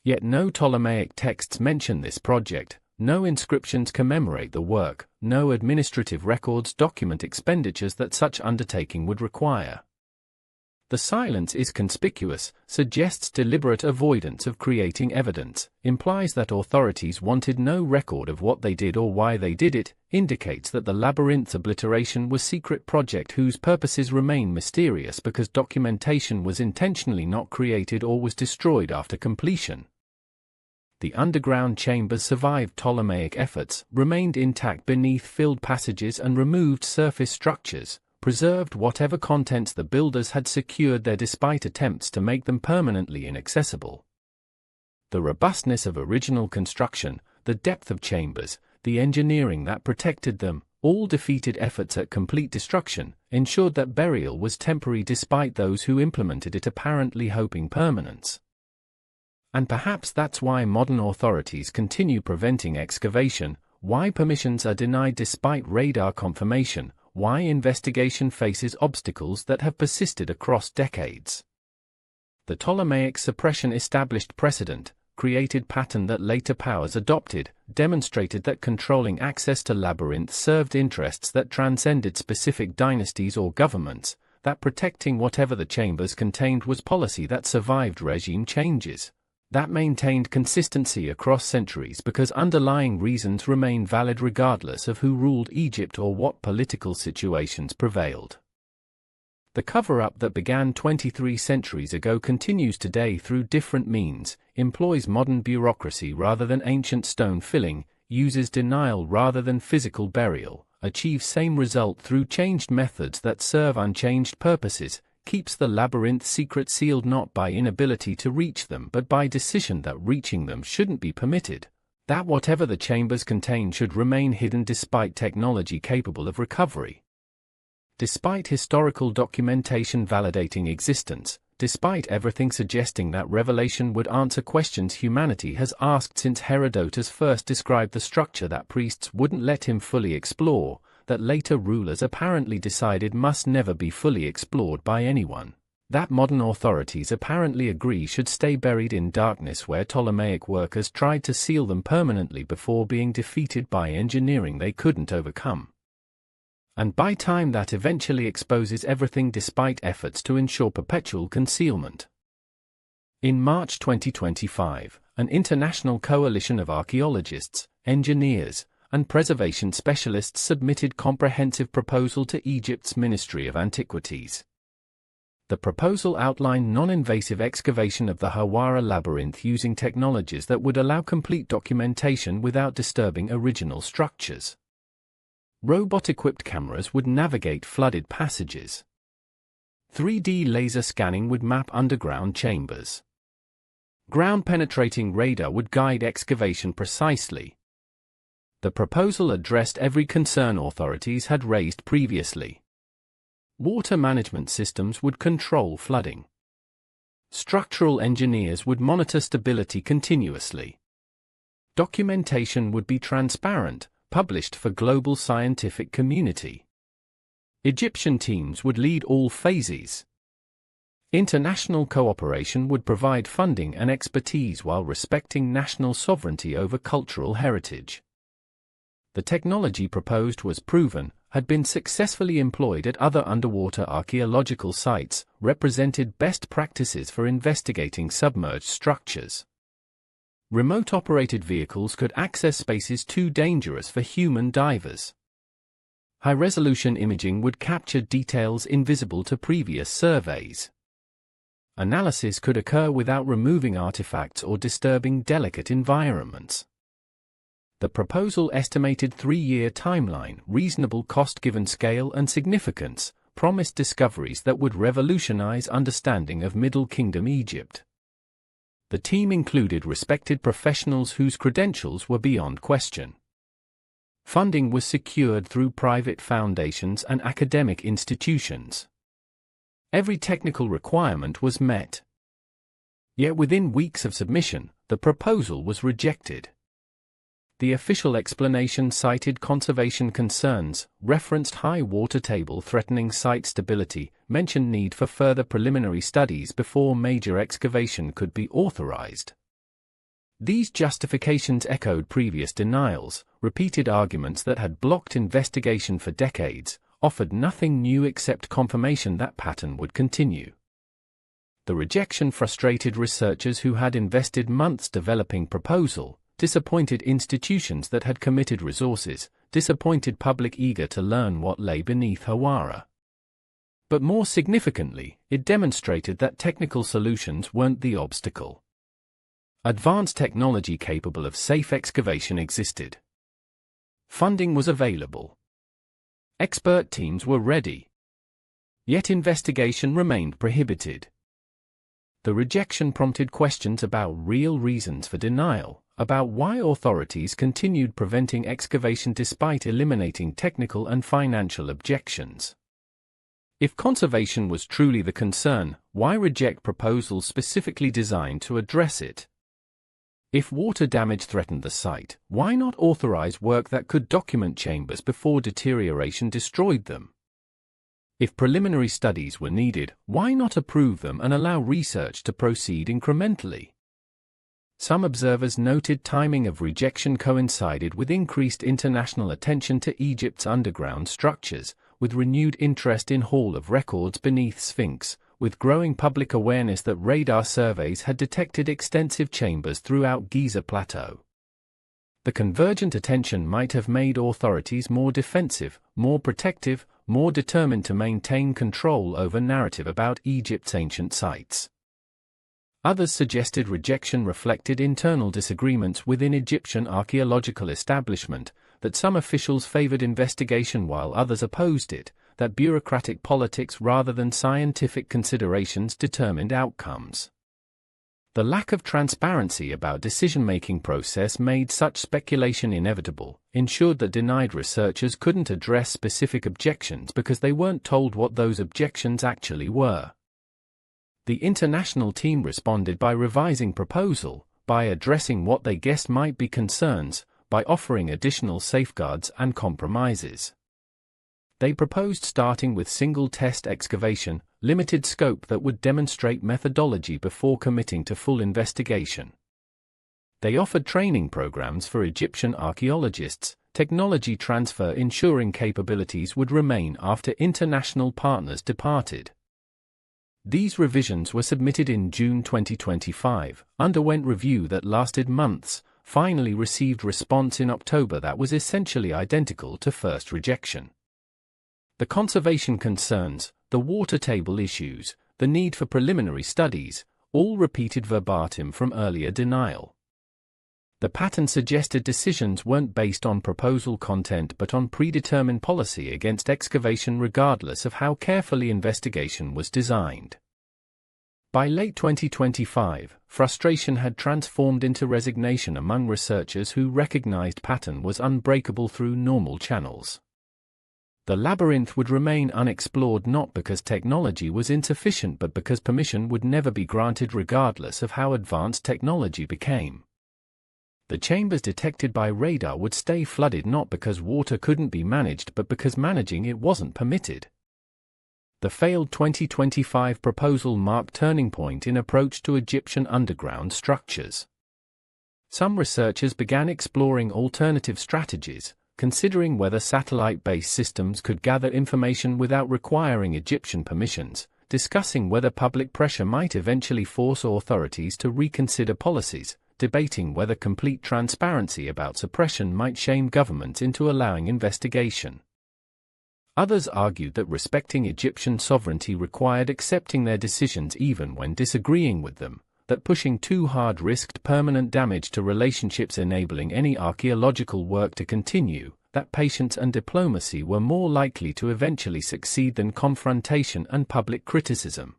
Yet no Ptolemaic texts mention this project, no inscriptions commemorate the work, no administrative records document expenditures that such undertaking would require. The silence is conspicuous, suggests deliberate avoidance of creating evidence, implies that authorities wanted no record of what they did or why they did it, indicates that the labyrinth's obliteration was a secret project whose purposes remain mysterious because documentation was intentionally not created or was destroyed after completion. The underground chambers survived Ptolemaic efforts, remained intact beneath filled passages and removed surface structures, preserved whatever contents the builders had secured there despite attempts to make them permanently inaccessible. The robustness of original construction, the depth of chambers, the engineering that protected them, all defeated efforts at complete destruction, ensured that burial was temporary despite those who implemented it apparently hoping permanence. And perhaps that's why modern authorities continue preventing excavation, why permissions are denied despite radar confirmation, why investigation faces obstacles that have persisted across decades. The Ptolemaic suppression established precedent, created pattern that later powers adopted, demonstrated that controlling access to labyrinth served interests that transcended specific dynasties or governments, that protecting whatever the chambers contained was policy that survived regime changes, that maintained consistency across centuries because underlying reasons remain valid regardless of who ruled Egypt or what political situations prevailed. The cover-up that began 23 centuries ago continues today through different means, employs modern bureaucracy rather than ancient stone filling, uses denial rather than physical burial, achieves same result through changed methods that serve unchanged purposes, keeps the labyrinth secret sealed not by inability to reach them but by decision that reaching them shouldn't be permitted, that whatever the chambers contain should remain hidden despite technology capable of recovery. Despite historical documentation validating existence, despite everything suggesting that revelation would answer questions humanity has asked since Herodotus first described the structure that priests wouldn't let him fully explore, that later rulers apparently decided must never be fully explored by anyone, that modern authorities apparently agree should stay buried in darkness where Ptolemaic workers tried to seal them permanently before being defeated by engineering they couldn't overcome. And by time that eventually exposes everything despite efforts to ensure perpetual concealment. In March 2025, an international coalition of archaeologists, engineers, and preservation specialists submitted comprehensive proposal to Egypt's Ministry of Antiquities. The proposal outlined non-invasive excavation of the Hawara labyrinth using technologies that would allow complete documentation without disturbing original structures. Robot-equipped cameras would navigate flooded passages. 3D laser scanning would map underground chambers. Ground-penetrating radar would guide excavation precisely. The proposal addressed every concern authorities had raised previously. Water management systems would control flooding. Structural engineers would monitor stability continuously. Documentation would be transparent, published for global scientific community. Egyptian teams would lead all phases. International cooperation would provide funding and expertise while respecting national sovereignty over cultural heritage. The technology proposed was proven, had been successfully employed at other underwater archaeological sites, represented best practices for investigating submerged structures. Remote-operated vehicles could access spaces too dangerous for human divers. High-resolution imaging would capture details invisible to previous surveys. Analysis could occur without removing artifacts or disturbing delicate environments. The proposal estimated 3-year timeline, reasonable cost given scale and significance, promised discoveries that would revolutionize understanding of Middle Kingdom Egypt. The team included respected professionals whose credentials were beyond question. Funding was secured through private foundations and academic institutions. Every technical requirement was met. Yet within weeks of submission, the proposal was rejected. The official explanation cited conservation concerns, referenced high water table threatening site stability, mentioned need for further preliminary studies before major excavation could be authorized. These justifications echoed previous denials, repeated arguments that had blocked investigation for decades, offered nothing new except confirmation that pattern would continue. The rejection frustrated researchers who had invested months developing proposal, disappointed institutions that had committed resources, disappointed public eager to learn what lay beneath Hawara. But more significantly, it demonstrated that technical solutions weren't the obstacle. Advanced technology capable of safe excavation existed. Funding was available. Expert teams were ready. Yet investigation remained prohibited. The rejection prompted questions about real reasons for denial, about why authorities continued preventing excavation despite eliminating technical and financial objections. If conservation was truly the concern, why reject proposals specifically designed to address it? If water damage threatened the site, why not authorize work that could document chambers before deterioration destroyed them? If preliminary studies were needed, why not approve them and allow research to proceed incrementally? Some observers noted timing of rejection coincided with increased international attention to Egypt's underground structures, with renewed interest in Hall of Records beneath Sphinx, with growing public awareness that radar surveys had detected extensive chambers throughout Giza Plateau. The convergent attention might have made authorities more defensive, more protective, more determined to maintain control over narrative about Egypt's ancient sites. Others suggested rejection reflected internal disagreements within Egyptian archaeological establishment, that some officials favored investigation while others opposed it, that bureaucratic politics rather than scientific considerations determined outcomes. The lack of transparency about decision-making process made such speculation inevitable, ensured that denied researchers couldn't address specific objections because they weren't told what those objections actually were. The international team responded by revising proposal, by addressing what they guessed might be concerns, by offering additional safeguards and compromises. They proposed starting with single-test excavation, limited scope that would demonstrate methodology before committing to full investigation. They offered training programs for Egyptian archaeologists, technology transfer ensuring capabilities would remain after international partners departed. These revisions were submitted in June 2025, underwent review that lasted months, finally received response in October that was essentially identical to first rejection. The conservation concerns, the water table issues, the need for preliminary studies, all repeated verbatim from earlier denial. The pattern suggested decisions weren't based on proposal content but on predetermined policy against excavation regardless of how carefully investigation was designed. By late 2025, frustration had transformed into resignation among researchers who recognized pattern was unbreakable through normal channels. The labyrinth would remain unexplored not because technology was insufficient but because permission would never be granted regardless of how advanced technology became. The chambers detected by radar would stay flooded not because water couldn't be managed but because managing it wasn't permitted. The failed 2025 proposal marked turning point in approach to Egyptian underground structures. Some researchers began exploring alternative strategies, considering whether satellite-based systems could gather information without requiring Egyptian permissions, discussing whether public pressure might eventually force authorities to reconsider policies, debating whether complete transparency about suppression might shame governments into allowing investigation. Others argued that respecting Egyptian sovereignty required accepting their decisions even when disagreeing with them, that pushing too hard risked permanent damage to relationships enabling any archaeological work to continue, that patience and diplomacy were more likely to eventually succeed than confrontation and public criticism.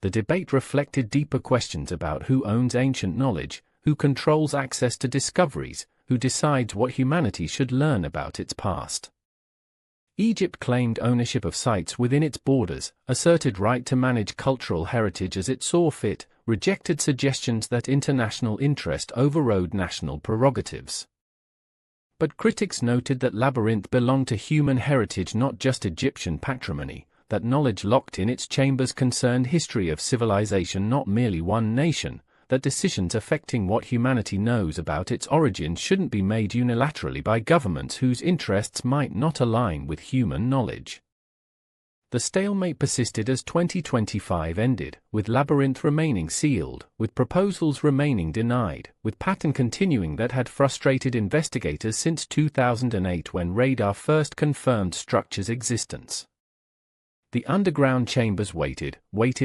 The debate reflected deeper questions about who owns ancient knowledge, who controls access to discoveries, who decides what humanity should learn about its past. Egypt claimed ownership of sites within its borders, asserted right to manage cultural heritage as it saw fit, rejected suggestions that international interest overrode national prerogatives. But critics noted that Labyrinth belonged to human heritage, not just Egyptian patrimony, that knowledge locked in its chambers concerned history of civilization, not merely one nation, that decisions affecting what humanity knows about its origins shouldn't be made unilaterally by governments whose interests might not align with human knowledge. The stalemate persisted as 2025 ended, with Labyrinth remaining sealed, with proposals remaining denied, with patterns continuing that had frustrated investigators since 2008 when radar first confirmed structure's existence. The underground chambers waited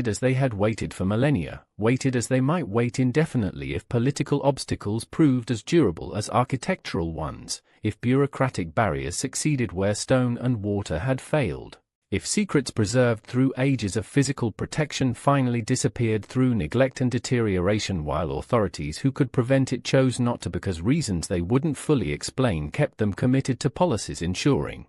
as they had waited for millennia, waited as they might wait indefinitely if political obstacles proved as durable as architectural ones, if bureaucratic barriers succeeded where stone and water had failed, if secrets preserved through ages of physical protection finally disappeared through neglect and deterioration while authorities who could prevent it chose not to because reasons they wouldn't fully explain kept them committed to policies ensuring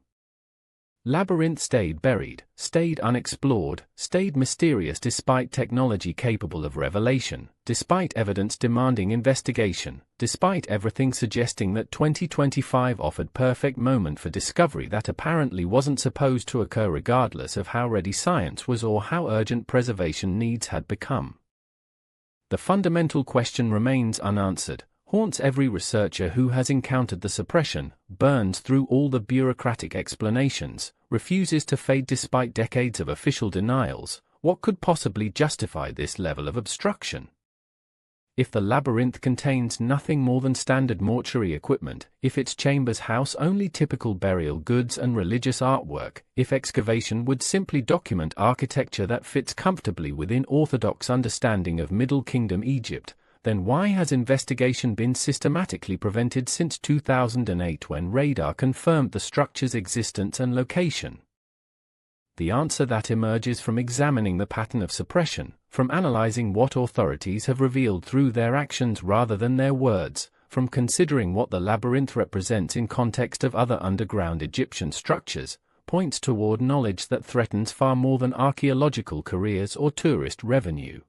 Labyrinth stayed buried, stayed unexplored, stayed mysterious despite technology capable of revelation, despite evidence demanding investigation, despite everything suggesting that 2025 offered perfect moment for discovery that apparently wasn't supposed to occur regardless of how ready science was or how urgent preservation needs had become. The fundamental question remains unanswered, haunts every researcher who has encountered the suppression, burns through all the bureaucratic explanations, refuses to fade despite decades of official denials. What could possibly justify this level of obstruction? If the labyrinth contains nothing more than standard mortuary equipment, if its chambers house only typical burial goods and religious artwork, if excavation would simply document architecture that fits comfortably within orthodox understanding of Middle Kingdom Egypt, then why has investigation been systematically prevented since 2008 when radar confirmed the structure's existence and location? The answer that emerges from examining the pattern of suppression, from analyzing what authorities have revealed through their actions rather than their words, from considering what the labyrinth represents in context of other underground Egyptian structures, points toward knowledge that threatens far more than archaeological careers or tourist revenue.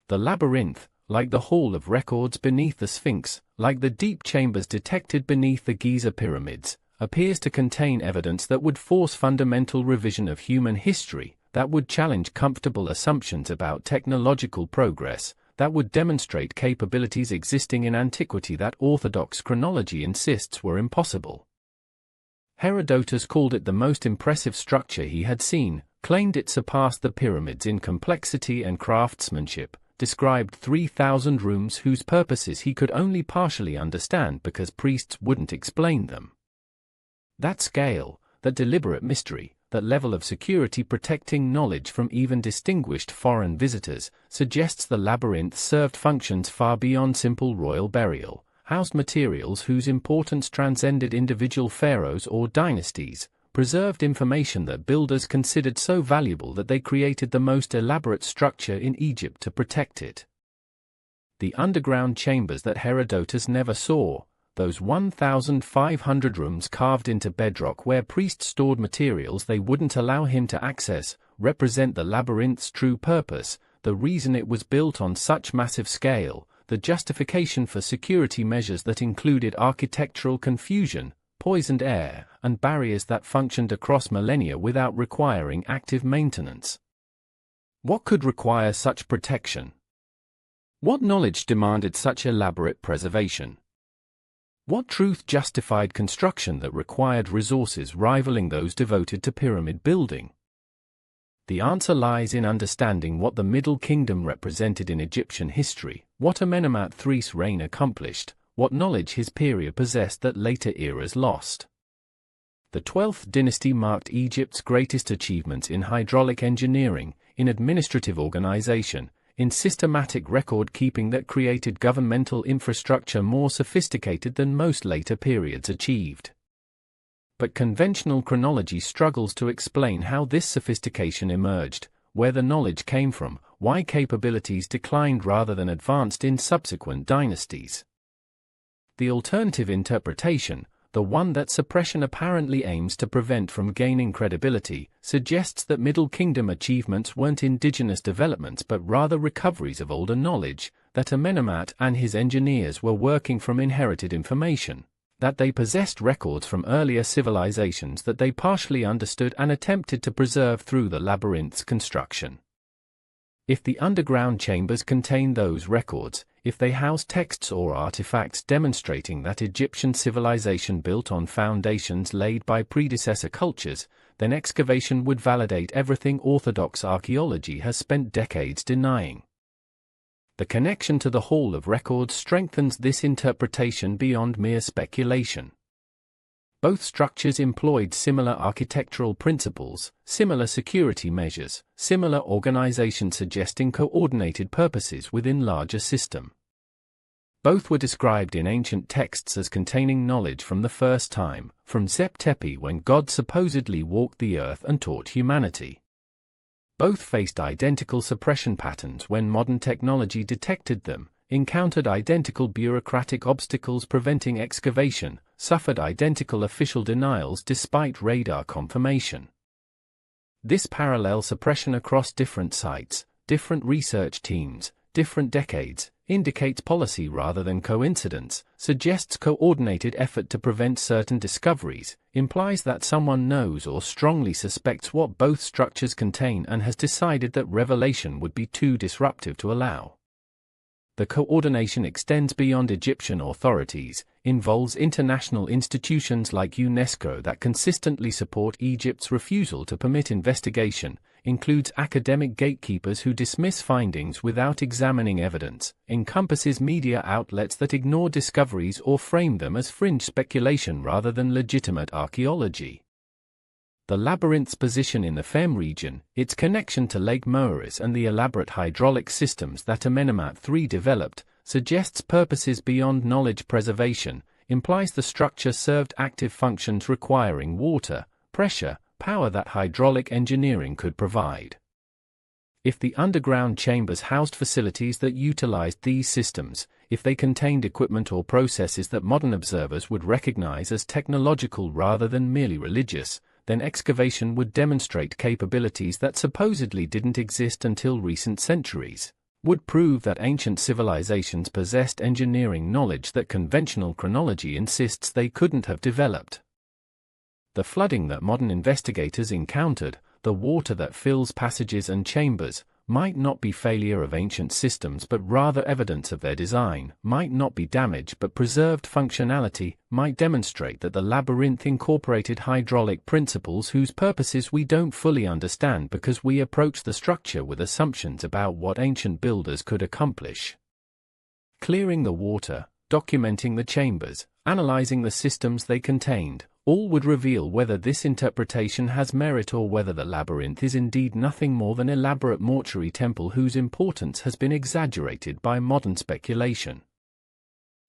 The labyrinth, like the Hall of Records beneath the Sphinx, like the deep chambers detected beneath the Giza pyramids, appears to contain evidence that would force fundamental revision of human history, that would challenge comfortable assumptions about technological progress, that would demonstrate capabilities existing in antiquity that orthodox chronology insists were impossible. Herodotus called it the most impressive structure he had seen, claimed it surpassed the pyramids in complexity and craftsmanship, described 3,000 rooms whose purposes he could only partially understand because priests wouldn't explain them. That scale, that deliberate mystery, that level of security protecting knowledge from even distinguished foreign visitors, suggests the labyrinth served functions far beyond simple royal burial, housed materials whose importance transcended individual pharaohs or dynasties, preserved information that builders considered so valuable that they created the most elaborate structure in Egypt to protect it. The underground chambers that Herodotus never saw, those 1,500 rooms carved into bedrock where priests stored materials they wouldn't allow him to access, represent the labyrinth's true purpose, the reason it was built on such massive scale, the justification for security measures that included architectural confusion, poisoned air, and barriers that functioned across millennia without requiring active maintenance. What could require such protection? What knowledge demanded such elaborate preservation? What truth justified construction that required resources rivaling those devoted to pyramid building? The answer lies in understanding what the Middle Kingdom represented in Egyptian history, what Amenemhat III's reign accomplished, what knowledge his period possessed that later eras lost. The 12th dynasty marked Egypt's greatest achievements in hydraulic engineering, in administrative organization, in systematic record-keeping that created governmental infrastructure more sophisticated than most later periods achieved. But conventional chronology struggles to explain how this sophistication emerged, where the knowledge came from, why capabilities declined rather than advanced in subsequent dynasties. The alternative interpretation, the one that suppression apparently aims to prevent from gaining credibility, suggests that Middle Kingdom achievements weren't indigenous developments but rather recoveries of older knowledge, that Amenemhat and his engineers were working from inherited information, that they possessed records from earlier civilizations that they partially understood and attempted to preserve through the labyrinth's construction. If the underground chambers contain those records, if they house texts or artifacts demonstrating that Egyptian civilization built on foundations laid by predecessor cultures, then excavation would validate everything orthodox archaeology has spent decades denying. The connection to the Hall of Records strengthens this interpretation beyond mere speculation. Both structures employed similar architectural principles, similar security measures, similar organization suggesting coordinated purposes within larger system. Both were described in ancient texts as containing knowledge from the first time, from Zep-Tepi when God supposedly walked the earth and taught humanity. Both faced identical suppression patterns when modern technology detected them, encountered identical bureaucratic obstacles preventing excavation, suffered identical official denials despite radar confirmation. This parallel suppression across different sites, different research teams, different decades, indicates policy rather than coincidence, suggests coordinated effort to prevent certain discoveries, implies that someone knows or strongly suspects what both structures contain and has decided that revelation would be too disruptive to allow. The coordination extends beyond Egyptian authorities, involves international institutions like UNESCO that consistently support Egypt's refusal to permit investigation, includes academic gatekeepers who dismiss findings without examining evidence, encompasses media outlets that ignore discoveries or frame them as fringe speculation rather than legitimate archaeology. The labyrinth's position in the Fem region, its connection to Lake Moeris and the elaborate hydraulic systems that Amenemhat III developed, suggests purposes beyond knowledge preservation, implies the structure served active functions requiring water, pressure, power that hydraulic engineering could provide. If the underground chambers housed facilities that utilized these systems, if they contained equipment or processes that modern observers would recognize as technological rather than merely religious, then excavation would demonstrate capabilities that supposedly didn't exist until recent centuries, would prove that ancient civilizations possessed engineering knowledge that conventional chronology insists they couldn't have developed. The flooding that modern investigators encountered, the water that fills passages and chambers, might not be failure of ancient systems but rather evidence of their design, might not be damage but preserved functionality, might demonstrate that the labyrinth incorporated hydraulic principles whose purposes we don't fully understand because we approach the structure with assumptions about what ancient builders could accomplish. Clearing the water, documenting the chambers, analyzing the systems they contained, all would reveal whether this interpretation has merit or whether the labyrinth is indeed nothing more than an elaborate mortuary temple whose importance has been exaggerated by modern speculation.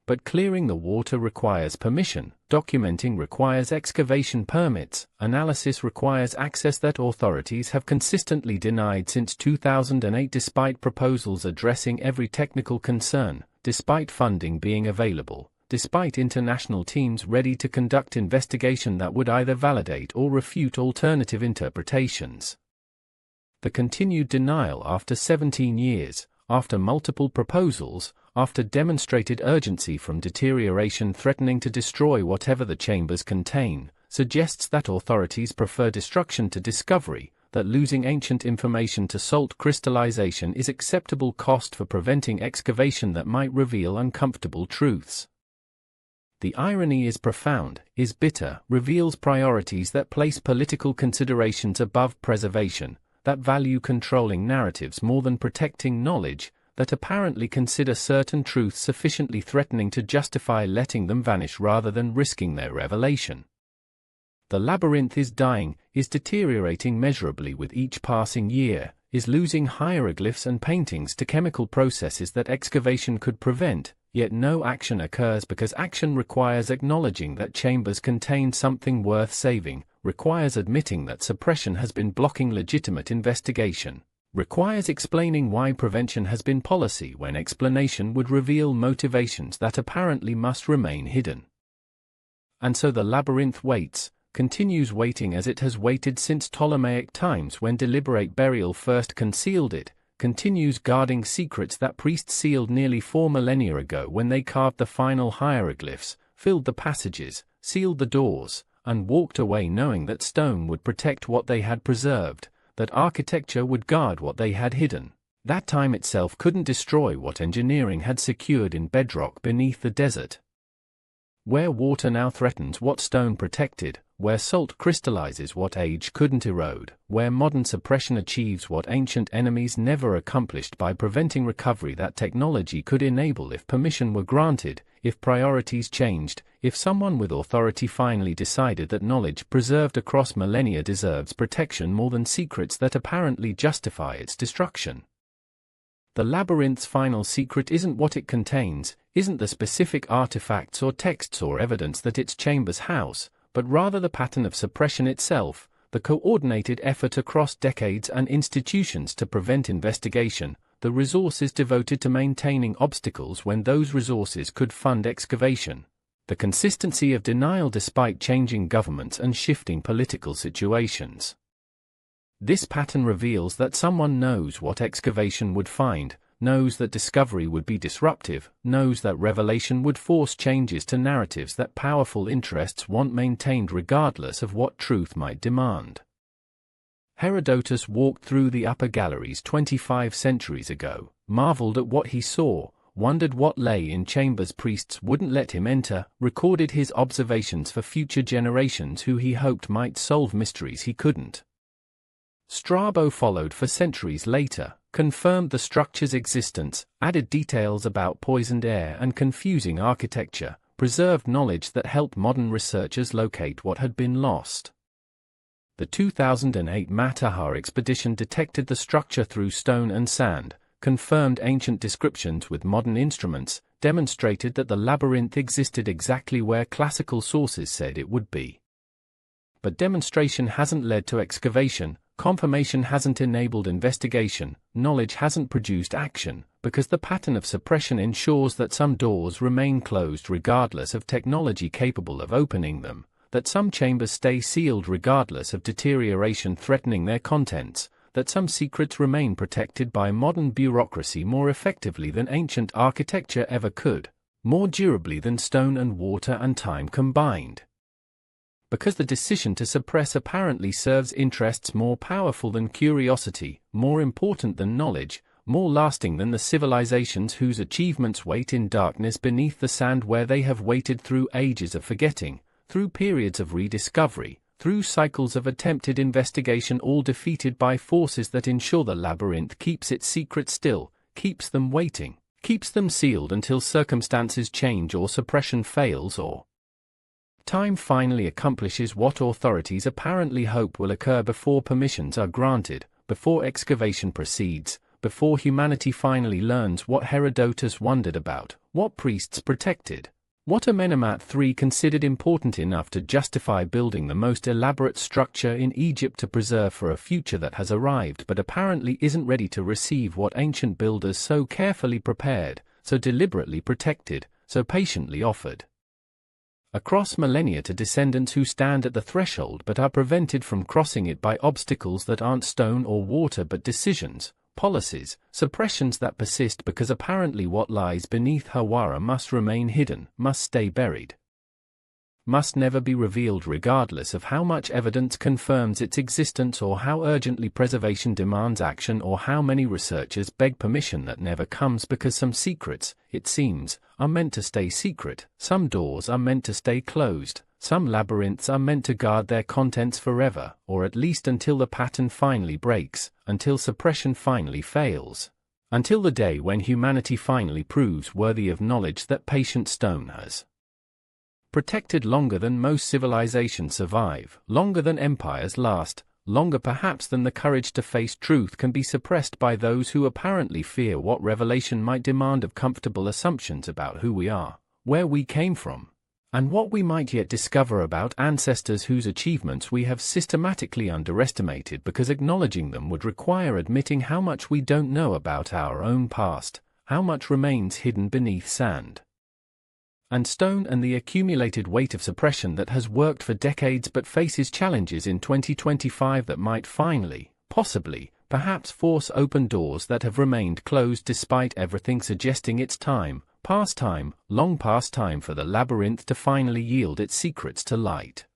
But clearing the water requires permission, documenting requires excavation permits, analysis requires access that authorities have consistently denied since 2008 despite proposals addressing every technical concern, despite funding being available, despite international teams ready to conduct investigation that would either validate or refute alternative interpretations. The continued denial after 17 years, after multiple proposals, after demonstrated urgency from deterioration threatening to destroy whatever the chambers contain, suggests that authorities prefer destruction to discovery, that losing ancient information to salt crystallization is acceptable cost for preventing excavation that might reveal uncomfortable truths. The irony is profound, is bitter, reveals priorities that place political considerations above preservation, that value controlling narratives more than protecting knowledge, that apparently consider certain truths sufficiently threatening to justify letting them vanish rather than risking their revelation. The labyrinth is dying, is deteriorating measurably with each passing year, is losing hieroglyphs and paintings to chemical processes that excavation could prevent, yet no action occurs because action requires acknowledging that chambers contain something worth saving, requires admitting that suppression has been blocking legitimate investigation, requires explaining why prevention has been policy when explanation would reveal motivations that apparently must remain hidden. And so the labyrinth waits, continues waiting as it has waited since Ptolemaic times when deliberate burial first concealed it, continues guarding secrets that priests sealed nearly 4 millennia ago when they carved the final hieroglyphs, filled the passages, sealed the doors, and walked away knowing that stone would protect what they had preserved, that architecture would guard what they had hidden, that time itself couldn't destroy what engineering had secured in bedrock beneath the desert. Where water now threatens what stone protected, where salt crystallizes what age couldn't erode, where modern suppression achieves what ancient enemies never accomplished by preventing recovery that technology could enable if permission were granted, if priorities changed, if someone with authority finally decided that knowledge preserved across millennia deserves protection more than secrets that apparently justify its destruction. The labyrinth's final secret isn't what it contains, isn't the specific artifacts or texts or evidence that its chambers house, but rather the pattern of suppression itself, the coordinated effort across decades and institutions to prevent investigation, the resources devoted to maintaining obstacles when those resources could fund excavation, the consistency of denial despite changing governments and shifting political situations. This pattern reveals that someone knows what excavation would find, knows that discovery would be disruptive, knows that revelation would force changes to narratives that powerful interests want maintained regardless of what truth might demand. Herodotus walked through the upper galleries 25 centuries ago, marveled at what he saw, wondered what lay in chambers priests wouldn't let him enter, recorded his observations for future generations who he hoped might solve mysteries he couldn't. Strabo followed for centuries later, confirmed the structure's existence, added details about poisoned air and confusing architecture, preserved knowledge that helped modern researchers locate what had been lost. The 2008 Matterhorn expedition detected the structure through stone and sand, confirmed ancient descriptions with modern instruments, demonstrated that the labyrinth existed exactly where classical sources said it would be. But demonstration hasn't led to excavation, confirmation hasn't enabled investigation, knowledge hasn't produced action, because the pattern of suppression ensures that some doors remain closed regardless of technology capable of opening them, that some chambers stay sealed regardless of deterioration threatening their contents, that some secrets remain protected by modern bureaucracy more effectively than ancient architecture ever could, more durably than stone and water and time combined. Because the decision to suppress apparently serves interests more powerful than curiosity, more important than knowledge, more lasting than the civilizations whose achievements wait in darkness beneath the sand where they have waited through ages of forgetting, through periods of rediscovery, through cycles of attempted investigation, all defeated by forces that ensure the labyrinth keeps its secret still, keeps them waiting, keeps them sealed until circumstances change or suppression fails or time finally accomplishes what authorities apparently hope will occur before permissions are granted, before excavation proceeds, before humanity finally learns what Herodotus wondered about, what priests protected, what Amenemhat III considered important enough to justify building the most elaborate structure in Egypt to preserve for a future that has arrived but apparently isn't ready to receive what ancient builders so carefully prepared, so deliberately protected, so patiently offered. Across millennia to descendants who stand at the threshold but are prevented from crossing it by obstacles that aren't stone or water but decisions, policies, suppressions that persist because apparently what lies beneath Hawara must remain hidden, must stay buried, must never be revealed regardless of how much evidence confirms its existence or how urgently preservation demands action or how many researchers beg permission that never comes because some secrets, it seems, are meant to stay secret, some doors are meant to stay closed, some labyrinths are meant to guard their contents forever, or at least until the pattern finally breaks, until suppression finally fails, until the day when humanity finally proves worthy of knowledge that patient stone has protected longer than most civilizations survive, longer than empires last, longer perhaps than the courage to face truth can be suppressed by those who apparently fear what revelation might demand of comfortable assumptions about who we are, where we came from, and what we might yet discover about ancestors whose achievements we have systematically underestimated because acknowledging them would require admitting how much we don't know about our own past, how much remains hidden beneath sand and stone and the accumulated weight of suppression that has worked for decades but faces challenges in 2025 that might finally, possibly, perhaps force open doors that have remained closed despite everything suggesting it's time, past time, long past time for the labyrinth to finally yield its secrets to light.